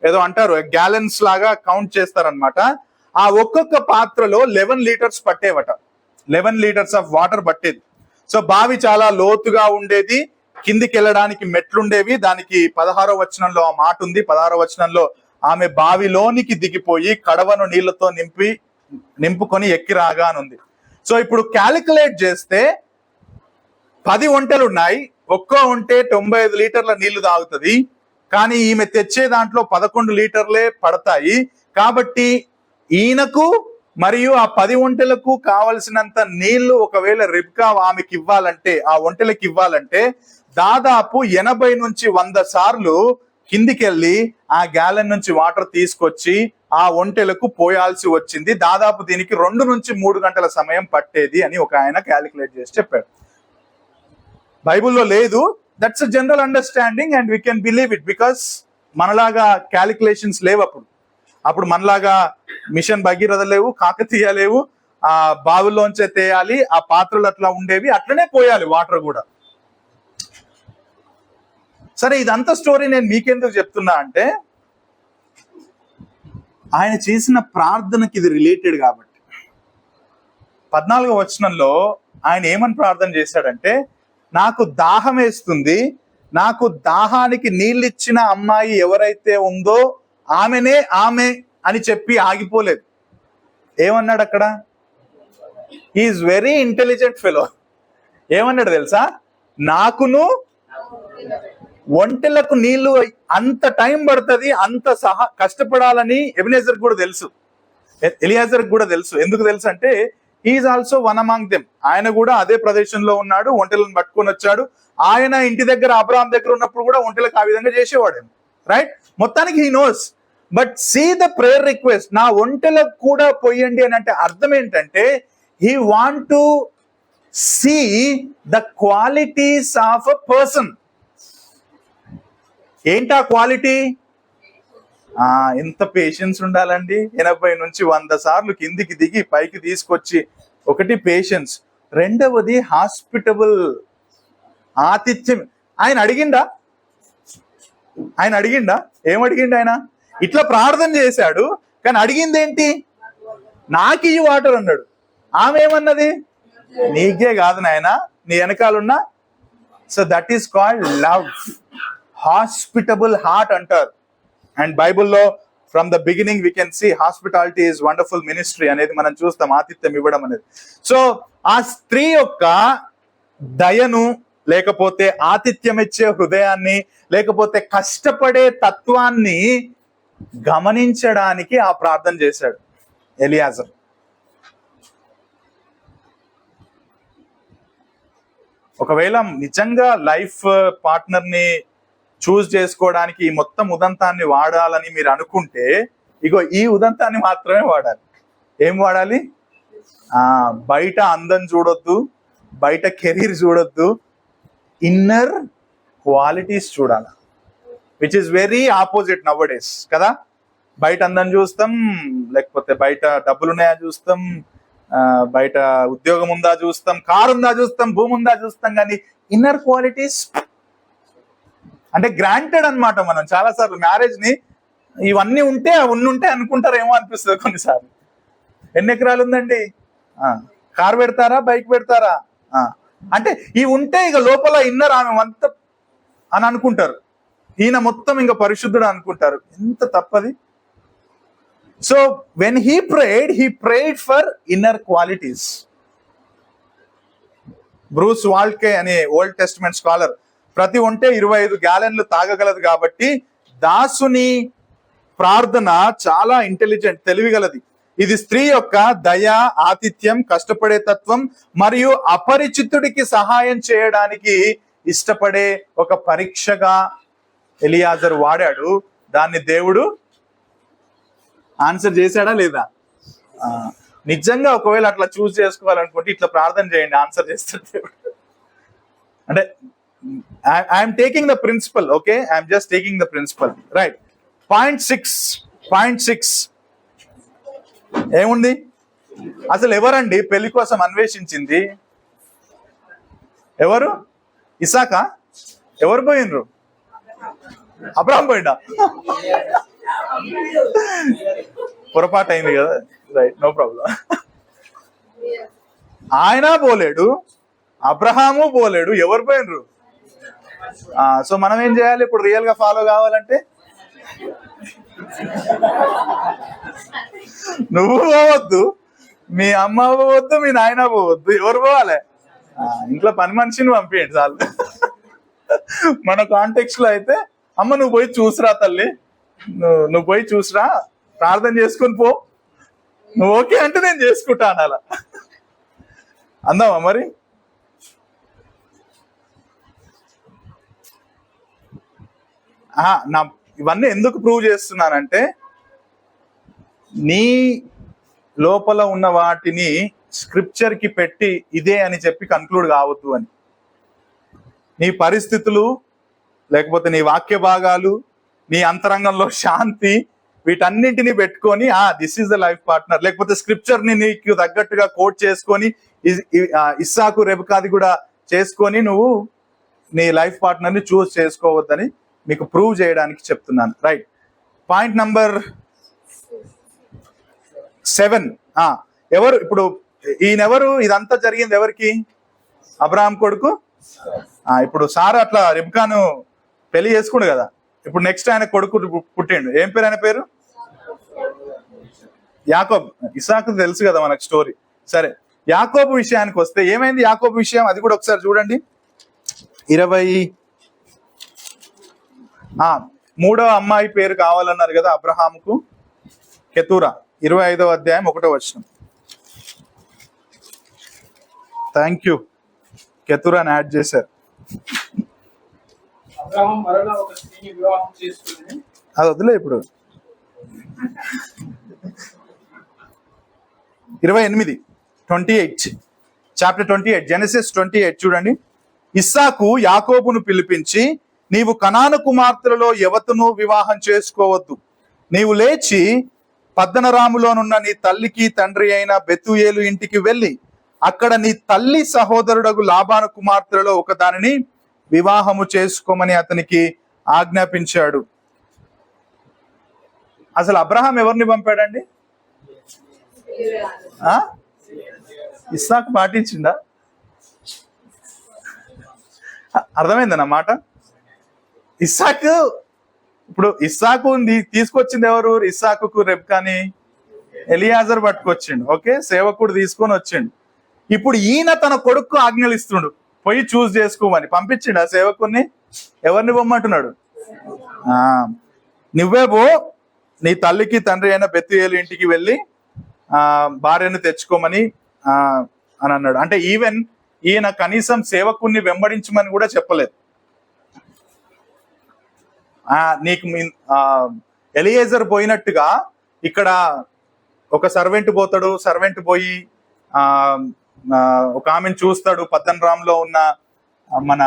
ఏదో అంటారు గ్యాలన్స్ లాగా కౌంట్ చేస్తారనమాట. ఆ ఒక్కొక్క పాత్రలో 11 లీటర్స్ పట్టేవట. 11 లీటర్స్ ఆఫ్ వాటర్ పట్టేది. సో బావి చాలా లోతుగా ఉండేది, కిందికి వెళ్ళడానికి మెట్లుండేవి. దానికి 16వ వచనంలో ఆ మాట ఉంది. 16వ వచనంలో ఆమె బావిలోనికి దిగిపోయి కడవను నీళ్లతో నింపుకొని ఎక్కి రాగా అని ఉంది. సో ఇప్పుడు క్యాలిక్యులేట్ చేస్తే 10 ఒంటెలు ఉన్నాయి, ఒక్కో ఒంటె 95 లీటర్ల నీళ్లు తాగుతుంది. కానీ ఈమె తెచ్చే దాంట్లో 11 లీటర్లే పడతాయి. కాబట్టి ఈయనకు మరియు ఆ 10 ఒంటెలకు కావలసినంత నీళ్లు ఒకవేళ రిబ్కా ఆమెకి ఇవ్వాలంటే, ఆ ఒంటెలకు ఇవ్వాలంటే దాదాపు 80 నుంచి 100 సార్లు కిందికెళ్ళి ఆ గ్యాలన్ నుంచి వాటర్ తీసుకొచ్చి ఆ ఒంటెలకు పోయాల్సి వచ్చింది. దాదాపు దీనికి 2 నుంచి 3 గంటల సమయం పట్టేది అని ఒక ఆయన క్యాలిక్యులేట్ చేసి చెప్పాడు. బైబుల్లో లేదు. That's a general understanding and we can believe it, because మనలాగా క్యాలిక్యులేషన్స్ లేవు అప్పుడు మనలాగా మిషన్ భగీరథ లేవు, కాకతీయ లేవు. ఆ బావుల్లోంచే తేయాలి, ఆ పాత్రలు అట్లా ఉండేవి, అట్లనే పోయాలి వాటర్ కూడా. సరే, ఇదంతా స్టోరీ నేను మీకెందుకు చెప్తున్నా అంటే, ఆయన చేసిన ప్రార్థనకి ఇది రిలేటెడ్ కాబట్టి. 14వ వచనంలో ఆయన ఏమని ప్రార్థన చేశాడంటే, నాకు దాహం వేస్తుంది, నాకు దాహానికి నీళ్ళిచ్చిన అమ్మాయి ఎవరైతే ఉందో ఆమె అని చెప్పి ఆగిపోలేదు. ఏమన్నాడు అక్కడ? Is very intelligent fellow. ఏమన్నాడు తెలుసా? నాకును ఒంటెలకు నీళ్లు అంత టైం పడుతుంది, అంత కష్టపడాలని ఎబినేజర్ కూడా తెలుసు, ఎలియాజర్ కూడా తెలుసు. ఎందుకు తెలుసు అంటే, is also one among them. ఆయన కూడా అదే ప్రదేశంలో ఉన్నాడు, ఒంటెలను పట్టుకొని వచ్చాడు. ఆయన ఇంటి దగ్గర అబ్రహాం దగ్గర ఉన్నప్పుడు కూడా ఒంటెలకు ఆ విధంగా చేసేవాడు, రైట్? మొత్తానికి he knows. But see the prayer request, నా ఒంటెలకు కూడా పోయండి అని అంటే అర్థం ఏంటంటే, he want to see the qualities of a person. ఏంటా క్వాలిటీ? ఎంత పేషెన్స్ ఉండాలండి. 80 నుంచి 100 సార్లు కిందికి దిగి పైకి తీసుకొచ్చి, ఒకటి పేషెన్స్, రెండవది హాస్పిటబుల్ ఆతిథ్యం. ఆయన అడిగిండా? ఏమడిగిండు ఆయన? ఇట్లా ప్రార్థన చేశాడు, కానీ అడిగింది ఏంటి? నాకు ఈ వాటర్ అన్నాడు. ఆమె ఏమన్నది? నీకే కాదు నాయన, నీ వెనకాలన్నా. So that is called love, hospitable heart అంటారు. అండ్ బైబుల్లో from the beginning we can see hospitality is wonderful ministry అనేది మనం చూస్తాం, ఆతిథ్యం ఇవ్వడం అనేది. సో ఆ స్త్రీ యొక్క దయను, లేకపోతే ఆతిథ్యం ఇచ్చే హృదయాన్ని, లేకపోతే కష్టపడే తత్వాన్ని గమనించడానికి ఆ ప్రార్థన చేశాడు ఎలియాజర్. ఒకవేళ నిజంగా లైఫ్ పార్ట్నర్ ని చూస్ చేసుకోవడానికి ఈ మొత్తం ఉదంతాన్ని వాడాలని మీరు అనుకుంటే, ఇగో ఈ ఉదంతాన్ని మాత్రమే వాడాలి. ఏం వాడాలి? బయట అందం చూడొద్దు, బయట కెరీర్ చూడొద్దు, ఇన్నర్ క్వాలిటీస్ చూడాలి. Which is very opposite now days కదా. బయట అందం చూస్తాం, లేకపోతే బయట డబ్బులున్నాయా చూస్తాం, బయట ఉద్యోగం ఉందా చూస్తాం, కారు ఉందా చూస్తాం, భూమి ఉందా చూస్తాం, కానీ ఇన్నర్ క్వాలిటీస్ అంటే గ్రాంటెడ్ అన్నమాట. మనం చాలాసార్లు మ్యారేజ్ ని ఇవన్నీ ఉంటే అవన్నీ ఉంటే అనుకుంటారేమో అనిపిస్తుంది కొన్నిసార్లు. ఎన్ని ఎకరాలు ఉందండి, కారు పెడతారా, బైక్ పెడతారా, అంటే ఇవి ఉంటే ఇక లోపల ఇన్నర్ ఆమె అంత అని అనుకుంటారు. ఈయన మొత్తం ఇంకా పరిశుద్ధుడు అనుకుంటారు. ఎంత తప్పది. So when he prayed for inner qualities. Bruce Waltke అనే ఓల్డ్ టెస్ట్మెంట్ స్కాలర్, ప్రతి ఒంటే 25 గ్యాలన్లు తాగగలదు కాబట్టి దాసుని ప్రార్థన చాలా ఇంటెలిజెంట్, తెలివిగలది. ఇది స్త్రీ యొక్క దయ, ఆతిథ్యం, కష్టపడే తత్వం మరియు అపరిచితుడికి సహాయం చేయడానికి ఇష్టపడే ఒక పరీక్షగా ఎలియాజర్ వాడాడు. దాన్ని దేవుడు ఆన్సర్ చేశాడా లేదా? నిజంగా ఒకవేళ అట్లా చూస్ చేసుకోవాలనుకుంటే ఇట్లా ప్రార్థన చేయండి, ఆన్సర్ చేస్తాడు దేవుడు. అంటే I'm taking the principle, okay, I'm just taking the principle, right. Point six ఏముంది? అసలు ఎవరండి పెళ్లి కోసం అన్వేషించింది? ఎవరు? ఇసాకా? ఎవరు పోయినరు? అబ్రహాం పోయిండా? పొరపాటు అయింది కదా, రైట్, నో ప్రాబ్లం. ఆయన పోలేడు, అబ్రహాము పోలేడు, ఎవరు పోయినరు? సో మనం ఏం చేయాలి ఇప్పుడు? రియల్ గా ఫాలో కావాలంటే నువ్వు పోవద్దు, మీ అమ్మ పోవద్దు, మీ నాయన పోవద్దు, ఎవరు పోవాలి? ఇంట్లో పని మనిషిని పంపించండి చాలు. మన కాంటెక్స్ట్ లో అయితే, అమ్మ నువ్వు పోయి చూసిరా తల్లి, నువ్వు పోయి చూసిరా, ప్రార్థన చేసుకుని పో, నువ్వు ఓకే అంటే నేను చేసుకుంటా అనాల. అందామా మరి? నా ఇవన్నీ ఎందుకు ప్రూవ్ చేస్తున్నానంటే, నీ లోపల ఉన్న వాటిని స్క్రిప్చర్ కి పెట్టి ఇదే అని చెప్పి కన్క్లూడ్ కావద్దు అని. నీ పరిస్థితులు, లేకపోతే నీ వాక్య భాగాలు, నీ అంతరంగంలో శాంతి, వీటన్నింటినీ పెట్టుకొని this is the life partner, లేకపోతే స్క్రిప్చర్ ని నీకు తగ్గట్టుగా కోట్ చేసుకొని ఇస్సాకు రెబెకాది కూడా చేసుకొని నువ్వు నీ లైఫ్ పార్ట్నర్ ని చూస్ చేసుకోవద్దని మీకు ప్రూవ్ చేయడానికి చెప్తున్నాను, రైట్. Point number 7. ఎవరు ఇప్పుడు? ఈయనెవరు? ఇదంతా జరిగింది ఎవరికి? అబ్రహాం కొడుకు. ఇప్పుడు సారా అట్లా రెబెకాను పెళ్లి చేసుకుండు కదా, ఇప్పుడు నెక్స్ట్ ఆయన కొడుకు పుట్టిండు. ఏం పేరు ఆయన పేరు? యాకోబు. ఇస్సాకు తెలుసు కదా మనకు స్టోరీ. సరే, యాకోబు విషయానికి వస్తే ఏమైంది యాకోబు విషయం? అది కూడా ఒకసారి చూడండి. 23వ అమ్మాయి పేరు కావాలన్నారు కదా అబ్రహాముకు, కెతూరా. 25వ అధ్యాయం 1వ వచనం. థ్యాంక్ యూ, కెతూరాని యాడ్ చేశారు. అది వదిలే ఇప్పుడు. 28 చాప్టర్ 28 జెనసిస్ 28 చూడండి. ఇస్సాకు యాకోబును పిలిపించి, నీవు కనాను కుమార్తెలలో ఎవతును వివాహం చేసుకోవద్దు. నీవు లేచి పద్దనరాములోనున్న నీ తల్లికి తండ్రి అయిన బెతూయేలు ఇంటికి వెళ్ళి అక్కడ నీ తల్లి సహోదరుడగు లాబాను కుమార్తెలలో ఒకదానిని వివాహము చేసుకోమని అతనికి ఆజ్ఞాపించాడు. అసలు అబ్రహాం ఎవరిని పంపాడండి? ఆ ఇస్సాకు పాటించిందా? అర్థమైందన్న మాట. ఇస్సాకు, ఇప్పుడు ఇస్సాకు తీసుకొచ్చింది ఎవరు? ఇస్సాకు రెబ్కాని ఎలియాజర్ పట్టుకొచ్చిండు. ఓకే, సేవకుడు తీసుకొని వచ్చిండు. ఇప్పుడు ఈయన తన కొడుకు ఆజ్ఞలు ఇస్తుండు, పోయి చూస్ చేసుకోమని పంపించిండు ఆ సేవకుని. ఎవరిని పొమ్మంటున్నాడు? నువ్వే పో, నీ తల్లికి తండ్రి అయిన బెత్తుయేలు ఇంటికి వెళ్ళి భార్యను తెచ్చుకోమని అని అన్నాడు. అంటే ఈవెన్ ఈయన కనీసం సేవకుణ్ణి వెంబడించమని కూడా చెప్పలేదు. నీకు ఎలియేజర్ పోయినట్టుగా ఇక్కడ ఒక సర్వెంట్ పోతాడు, సర్వెంట్ పోయి ఒక ఆమెను చూస్తాడు, పద్దనరాంలో ఉన్న మన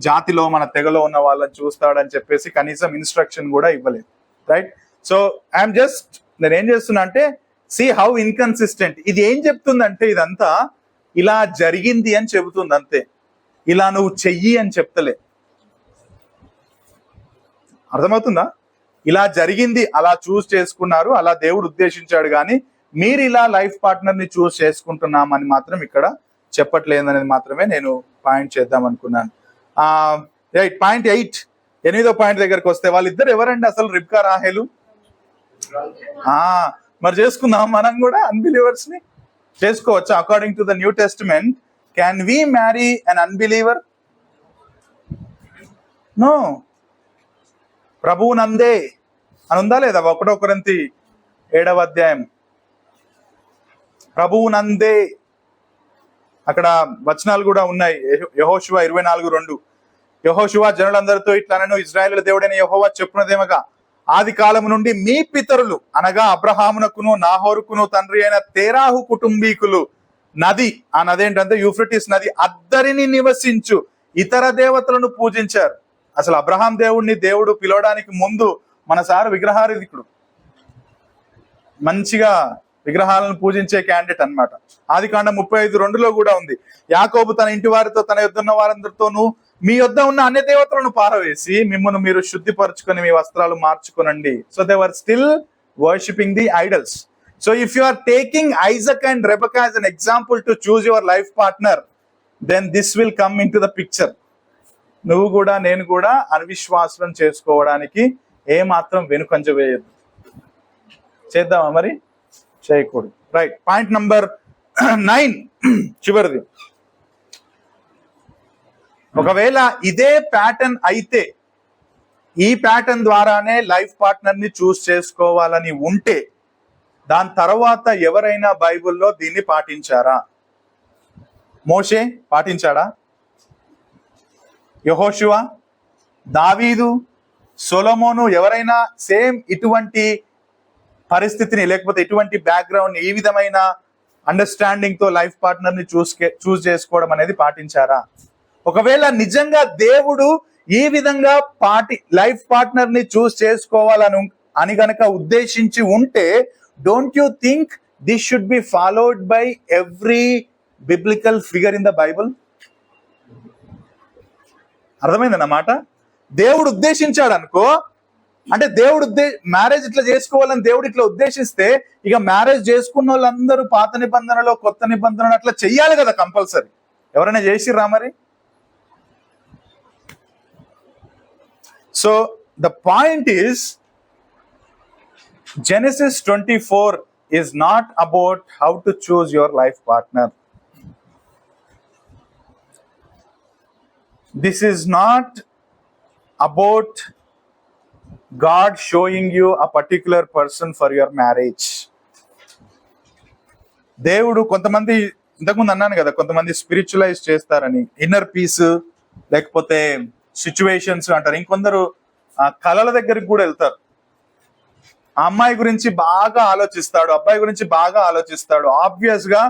జాతిలో మన తెగలో ఉన్న వాళ్ళని చూస్తాడని చెప్పేసి కనీసం ఇన్స్ట్రక్షన్ కూడా ఇవ్వలేదు. రైట్? సో ఐఎమ్ జస్ట్, నేను ఏం చేస్తున్నా అంటే, సీ హౌ ఇన్కన్సిస్టెంట్. ఇది ఏం చెప్తుందంటే ఇదంతా ఇలా జరిగింది అని చెబుతుంది అంతే, ఇలా నువ్వు చెయ్యి అని చెప్తలే. అర్థమవుతుందా? ఇలా జరిగింది, అలా చూస్ చేసుకున్నారు, అలా దేవుడు ఉద్దేశించాడు, కానీ మీరు ఇలా లైఫ్ పార్ట్నర్ ని చూస్ చేసుకుంటున్నామని మాత్రం ఇక్కడ చెప్పట్లేదనేది మాత్రమే నేను పాయింట్ చేద్దాం అనుకున్నాను. పాయింట్ 8, 8వ పాయింట్ దగ్గరకు వస్తే, వాళ్ళిద్దరు ఎవరండి అసలు? రిబ్కా రాహేలు. మరి చేసుకుందాం మనం కూడా అన్బిలీవర్స్ ని? చేసుకోవచ్చా? According to the new testament, can we marry an unbeliever? No. ప్రభువు నందే అని ఉందా లేదా? 1 కొరింథీ 7వ అధ్యాయం, ప్రభువు నందే. అక్కడ వచనాలు కూడా ఉన్నాయి. యెహోషువ 24:2, యెహోషువ జనులందరితో ఇట్లనను, ఇశ్రాయేలు దేవుడైన యెహోవా చెప్పునదేమగా, ఆది కాలము నుండి మీ పితరులు అనగా అబ్రహామునకును నాహోరుకును తండ్రి అయిన తేరాహు కుటుంబీకులు నది, ఆ నది ఏంటంటే యూఫ్రటీస్ నది అద్దరిని నివసించు ఇతర దేవతలను పూజించారు. అసలు అబ్రహాం దేవుడిని దేవుడు పిలవడానికి ముందు మన సార్ విగ్రహారాధికుడు, మంచిగా విగ్రహాలను పూజించే క్యాండిడేట్ అన్నమాట. ఆదికాండం 35:2లో కూడా ఉంది, యాకోబు తన ఇంటి వారితో తన యొద్ద ఉన్న వారందరితోనూ మీ యొద్ద ఉన్న అన్య దేవతలను పారవేసి మిమ్మల్ని మీరు శుద్ధిపరచుకొని మీ వస్త్రాలు మార్చుకోనండి. So they were still worshipping the idols. So if you are taking Isaac and Rebekah as an example to choose your life partner, then this will come into the picture. నువ్వు కూడా నేను కూడా అవిశ్వాసం చేసుకోవడానికి ఏమాత్రం వెనుకంజ వేయద్దు. చేద్దామా మరి? చేయకూడదు. రైట్. పాయింట్ నంబర్ 9, చివరిది. ఒకవేళ ఇదే ప్యాటర్న్ అయితే, ఈ ప్యాటర్న్ ద్వారానే లైఫ్ పార్ట్నర్ ని చూస్ చేసుకోవాలని ఉంటే, దాని తర్వాత ఎవరైనా బైబిల్లో దీన్ని పాటించారా? మోషే పాటించాడా? యెహోషువ, దావీదు, సొలొమోను ఎవరైనా సేమ్ ఇటువంటి పరిస్థితిని, లేకపోతే ఇటువంటి బ్యాక్గ్రౌండ్, ఈ విధమైన అండర్స్టాండింగ్ తో లైఫ్ పార్ట్నర్ ని చూస్ చేసుకోవడం అనేది పాటించారా? ఒకవేళ నిజంగా దేవుడు ఈ విధంగా లైఫ్ పార్ట్నర్ ని చూస్ చేసుకోవాలని గనక ఉద్దేశించి ఉంటే, don't you think this should be followed by every biblical figure in the Bible? అర్థమైందన్నమాట. దేవుడు ఉద్దేశించాడు అనుకో, అంటే దేవుడు మ్యారేజ్ ఇట్లా చేసుకోవాలని దేవుడు ఇట్లా ఉద్దేశిస్తే, ఇక మ్యారేజ్ చేసుకున్న వాళ్ళందరూ పాత నిబంధనలో కొత్త నిబంధనలు అట్లా చెయ్యాలి కదా కంపల్సరీ. ఎవరైనా చేసిర్రా మరి? So the point is, Genesis 24 is not about how to choose your life partner. This is not about God showing you a particular person for your marriage. దేవుడు, కొంతమంది ఇంతకుముందు అన్నాను కదా, కొంతమంది స్పిరిచువలైజ్ చేస్తారని, ఇన్నర్ పీస్ లేకపోతే సిచ్యువేషన్స్ అంటారు. ఇంకొందరు కళల దగ్గరికి కూడా వెళ్తారు. ఆ అమ్మాయి గురించి బాగా ఆలోచిస్తాడు, అబ్బాయి గురించి బాగా ఆలోచిస్తాడు. ఆబ్వియస్ గా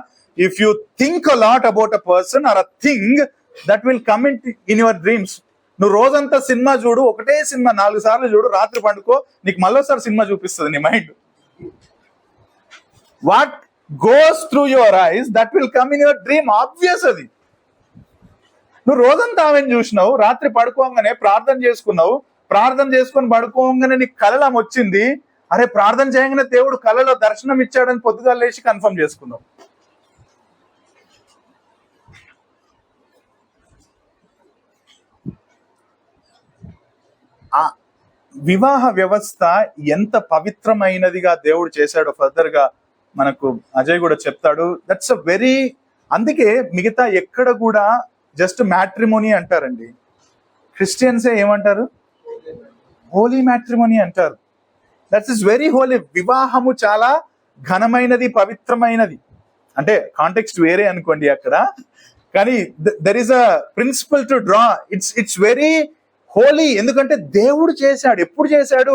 if you think a lot about a person are a thing, that will come in your dreams. నువ్వు రోజంతా సినిమా చూడు, ఒకటే సినిమా 4 సార్లు చూడు, రాత్రి పండుకో, నీకు మళ్ళీసారి సినిమా చూపిస్తుంది నీ mind. What goes through your eyes, that will come in your dream. Obvious అది. నువ్వు రోజంతా ఆమెను చూసినావు, రాత్రి పడుకోగానే ప్రార్థన చేసుకున్నావు, ప్రార్థన చేసుకొని పడుకోగానే నీకు కలలం వచ్చింది, అరే ప్రార్థన చేయగానే దేవుడు కలలో దర్శనం ఇచ్చాడని పొద్దుగా లేచి కన్ఫర్మ్ చేసుకుందాం. ఆ వివాహ వ్యవస్థ ఎంత పవిత్రమైనదిగా దేవుడు చేశాడో ఫర్దర్ గా మనకు అజయ్ కూడా చెప్తాడు. దట్స్ అ వెరీ, అందుకే మిగతా ఎక్కడ కూడా జస్ట్ మ్యాట్రిమోనీ అంటారండి. క్రిస్టియన్సే ఏమంటారు? హోలీ మ్యాట్రిమోనీ అంటారు. That's is very holy. వివాహము చాలా ఘనమైనది, పవిత్రమైనది. అంటే కాంటెక్స్ట్ వేరే అనుకోండి అక్కడ, కానీ there is a principle to draw. It's very holy. ఎందుకంటే దేవుడు చేశాడు. ఎప్పుడు చేశాడు?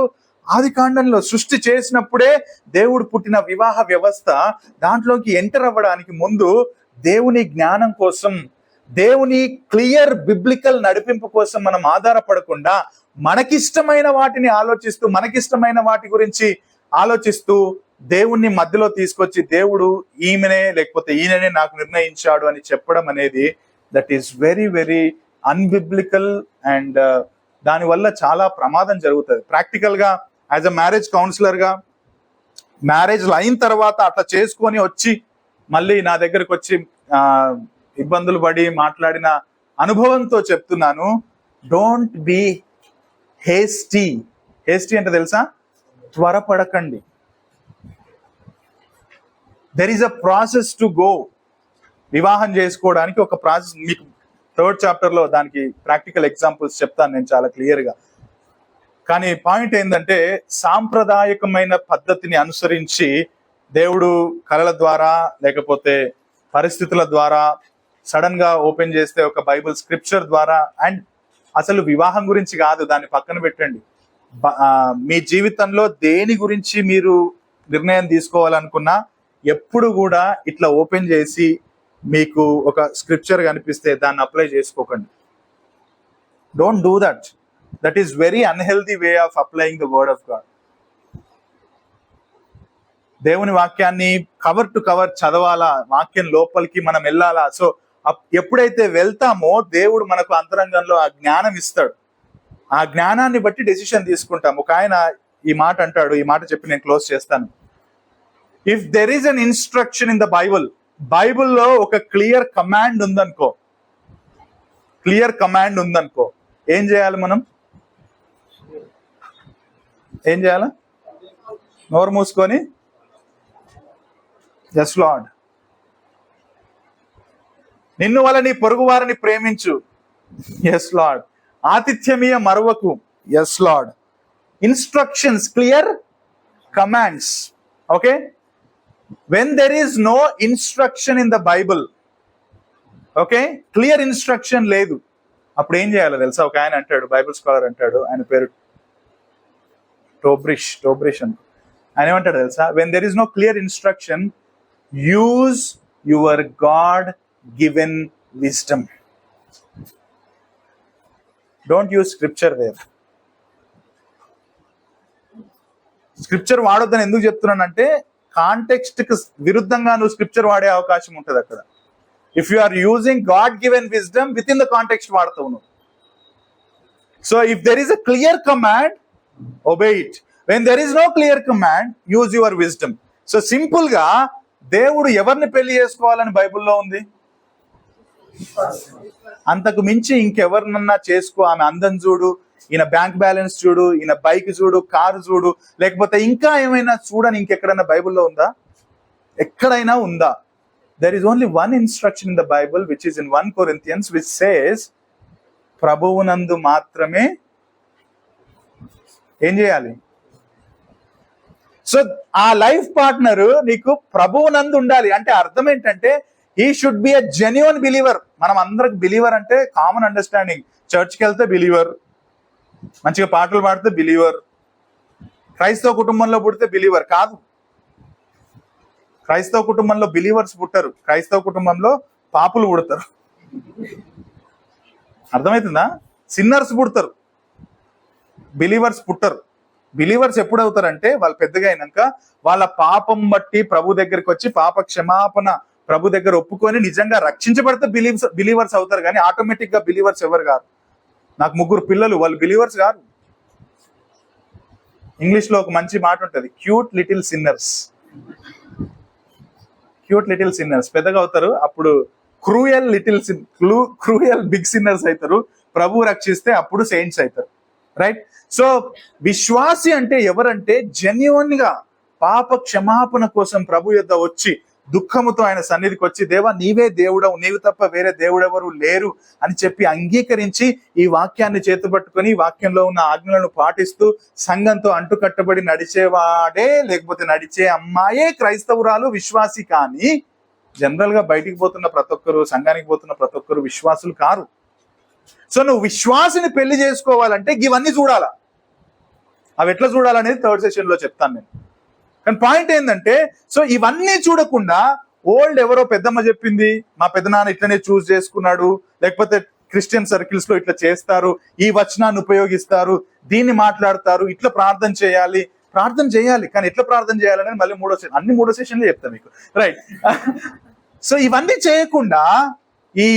ఆది కాండంలో సృష్టి చేసినప్పుడే దేవుడు పుట్టిన వివాహ వ్యవస్థ. దాంట్లోకి ఎంటర్ అవ్వడానికి ముందు దేవుని జ్ఞానం కోసం, దేవుని క్లియర్ బిబ్లికల్ నడిపింపు కోసం మనం ఆధారపడకుండా మనకిష్టమైన వాటిని ఆలోచిస్తూ, మనకిష్టమైన వాటి గురించి ఆలోచిస్తూ దేవుణ్ణి మధ్యలో తీసుకొచ్చి దేవుడు ఈమెనే లేకపోతే ఈయననే నాకు నిర్ణయించాడు అని చెప్పడం అనేది that is very very unbiblical. And దానివల్ల చాలా ప్రమాదం జరుగుతుంది. ప్రాక్టికల్ గా యాజ్ అ మ్యారేజ్ కౌన్సిలర్ గా, మ్యారేజ్ అయిన తర్వాత అట్లా చేసుకొని వచ్చి మళ్ళీ నా దగ్గరకు వచ్చి ఇబ్బందులు పడి మాట్లాడిన అనుభవంతో చెప్తున్నాను, డోంట్ బీ హేస్టీ. హేస్టీ అంటే తెలుసా? త్వరపడకండి. There is a process to go. వివాహం చేసుకోవడానికి ఒక ప్రాసెస్. మీకు 3rd చాప్టర్ లో దానికి ప్రాక్టికల్ ఎగ్జాంపుల్స్ చెప్తాను నేను చాలా క్లియర్ గా. కానీ పాయింట్ ఏంటంటే, సాంప్రదాయకమైన పద్ధతిని అనుసరించి దేవుడు కళల ద్వారా లేకపోతే పరిస్థితుల ద్వారా సడన్ గా ఓపెన్ చేస్తే ఒక బైబిల్ స్క్రిప్చర్ ద్వారా, అండ్ అసలు వివాహం గురించి కాదు, దాన్ని పక్కన పెట్టండి. మీ జీవితంలో దేని గురించి మీరు నిర్ణయం తీసుకోవాలనుకున్నా ఎప్పుడు కూడా ఇట్లా ఓపెన్ చేసి మీకు ఒక స్క్రిప్చర్ కనిపిస్తే దాన్ని అప్లై చేసుకోకండి. Don't do that. That is very unhealthy way of applying the word of God. దేవుని వాక్యాన్ని కవర్ టు కవర్ చదవాలా, వాక్యం లోపలికి మనం వెళ్ళాలా. సో ఎప్పుడైతే వెళ్తామో దేవుడు మనకు అంతరంగంలో ఆ జ్ఞానం ఇస్తాడు. ఆ జ్ఞానాన్ని బట్టి డెసిషన్ తీసుకుంటాం. ఒక ఆయన ఈ మాట అంటాడు, ఈ మాట చెప్పి నేను క్లోజ్ చేస్తాను. If there is an instruction in the Bible, బైబుల్లో ఒక క్లియర్ కమాండ్ ఉందనుకో, ఏం చేయాలి? మనం ఏం చేయాలి? నోరు మూసుకొని ఎస్ లార్డ్, నిన్ను వల్ల నీ పొరుగు వారిని ప్రేమించు, ఎస్ లార్డ్, ఆతిథ్యమీయ మరువకు, yes Lord. Instructions, clear commands. Okay, when there is no instruction in the Bible, okay, clear instruction లేదు, అప్పుడు ఏం చేయాలో తెలుసా? ఒక ఆయన అంటాడు, బైబిల్ స్కాలర్ అంటాడు, ఆయన పేరు టోబ్రిష్ అని. ఆయన ఏమంటాడు తెలుసా? when there is no clear instruction, use your God given wisdom. Don't use scripture there. Scripture వాడొద్దని ఎందుకు చెప్తున్నానంటే, కాంటెక్స్ట్ కి విరుద్ధంగా నువ్వు స్క్రిప్చర్ వాడే అవకాశం ఉంటుంది అక్కడ. If you are using God given wisdom, within the context వాడతావు నువ్వు. So if there is a clear command, obey it. When there is no clear command, use your wisdom. So simple గా దేవుడు ఎవరిని పెళ్లి చేసుకోవాలని బైబిల్లో ఉంది? అంతకు మించి ఇంకెవరినన్నా చేసుకో, ఆమె అందం చూడు, ఈయన బ్యాంక్ బ్యాలెన్స్ చూడు, ఈయన బైక్ చూడు, కారు చూడు, లేకపోతే ఇంకా ఏమైనా చూడని ఇంకెక్కడైనా బైబిల్లో ఉందా? ఎక్కడైనా ఉందా? There is only one instruction in the Bible which is in 1 Corinthians, which says ప్రభువునందు మాత్రమే ఏం చేయాలి? సో ఆ లైఫ్ పార్ట్నర్ నీకు ప్రభువునందు ఉండాలి. అంటే అర్థం ఏంటంటే, he should be a genuine believer. మనం అందరికి బిలీవర్ అంటే కామన్ అండర్స్టాండింగ్. చర్చ్కి వెళ్తే బిలీవర్, మంచిగా పాటలు పాడితే బిలీవర్, క్రైస్తవ కుటుంబంలో పుడితే బిలీవర్ కాదు. క్రైస్తవ కుటుంబంలో బిలీవర్స్ పుట్టరు, క్రైస్తవ కుటుంబంలో పాపులు పుడతారు. అర్థమవుతుందా? సిన్నర్స్ పుడతారు, బిలీవర్స్ పుట్టరు. బిలీవర్స్ ఎప్పుడు అవుతారంటే, వాళ్ళు పెద్దగా అయినాక వాళ్ళ పాపం బట్టి ప్రభు దగ్గరికి వచ్చి పాప క్షమాపణ ప్రభు దగ్గర ఒప్పుకొని నిజంగా రక్షించబడితే బిలీవర్స్ అవుతారు. కానీ ఆటోమేటిక్ గా బిలీవర్స్ ఎవరు కాదు. నాకు 3 పిల్లలు, వాళ్ళు బిలీవర్స్ కాదు. ఇంగ్లీష్ లో ఒక మంచి మాట ఉంటది, cute little sinners. Cute little sinners పెద్దగా అవుతారు, అప్పుడు క్రూయల్ బిగ్ సిన్నర్స్ అవుతారు. ప్రభు రక్షిస్తే అప్పుడు సెయింట్స్ అవుతారు. రైట్? సో విశ్వాసి అంటే ఎవరంటే జెన్యున్ గా పాప క్షమాపణ కోసం ప్రభు యొద్ద వచ్చి దుఃఖముతో ఆయన సన్నిధికి వచ్చి, దేవా నీవే దేవుడవు, నీవు తప్ప వేరే దేవుడెవరు లేరు అని చెప్పి అంగీకరించి ఈ వాక్యాన్ని చేతుపట్టుకొని వాక్యంలో ఉన్న ఆజ్ఞలను పాటిస్తూ సంఘంతో అంటుకట్టబడి నడిచేవాడే, లేకపోతే నడిచే అమ్మాయే క్రైస్తవురాలు, విశ్వాసి. కానీ జనరల్ గా బయటికి పోతున్న ప్రతి ఒక్కరు, సంఘానికి పోతున్న ప్రతి ఒక్కరు విశ్వాసులు కారు. సో నువ్వు విశ్వాసిని పెళ్లి చేసుకోవాలంటే ఇవన్నీ చూడాలా. అవి ఎట్లా చూడాలనేది థర్డ్ సెషన్ లో చెప్తాను నేను. కానీ పాయింట్ ఏంటంటే, సో ఇవన్నీ చూడకుండా ఓల్డ్ ఎవరో పెద్దమ్మ చెప్పింది, మా పెద్దనాన్న ఇట్లనే చూస్ చేసుకున్నాడు, లేకపోతే క్రిస్టియన్ సర్కిల్స్ లో ఇట్లా చేస్తారు, ఈ వచనాన్ని ఉపయోగిస్తారు, దీన్ని మాట్లాడతారు, ఇట్లా ప్రార్థన చేయాలి కానీ ఎట్లా ప్రార్థన చేయాలనేది మళ్ళీ మూడో సెషన్లో చెప్తాను మీకు. రైట్? సో ఇవన్నీ చేయకుండా ఈ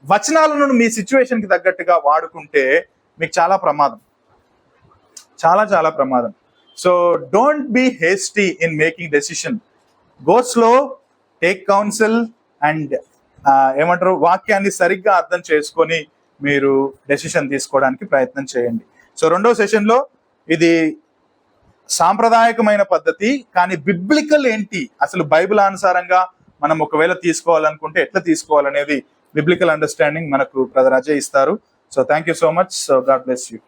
వచనాలను మీ సిచ్యువేషన్ కి తగ్గట్టుగా వాడుకుంటే మీకు చాలా ప్రమాదం, చాలా ప్రమాదం. So don't be hasty in making decision. Go slow, take council and ఏమంటారు, వాక్యాన్ని సరిగ్గా అర్థం చేసుకొని మీరు డెసిషన్ తీసుకోవడానికి ప్రయత్నం చేయండి. సో రెండో సెషన్ లో ఇది సాంప్రదాయకమైన పద్ధతి, కానీ బిబ్లికల్ ఏంటి, అసలు బైబిల్ అనుసారంగా మనం ఒకవేళ తీసుకోవాలనుకుంటే ఎట్లా తీసుకోవాలనేది బిబ్లికల్ అండర్స్టాండింగ్ మనకు బ్రదర్ అజయ్ ఇస్తారు. So thank you so much. So God bless you.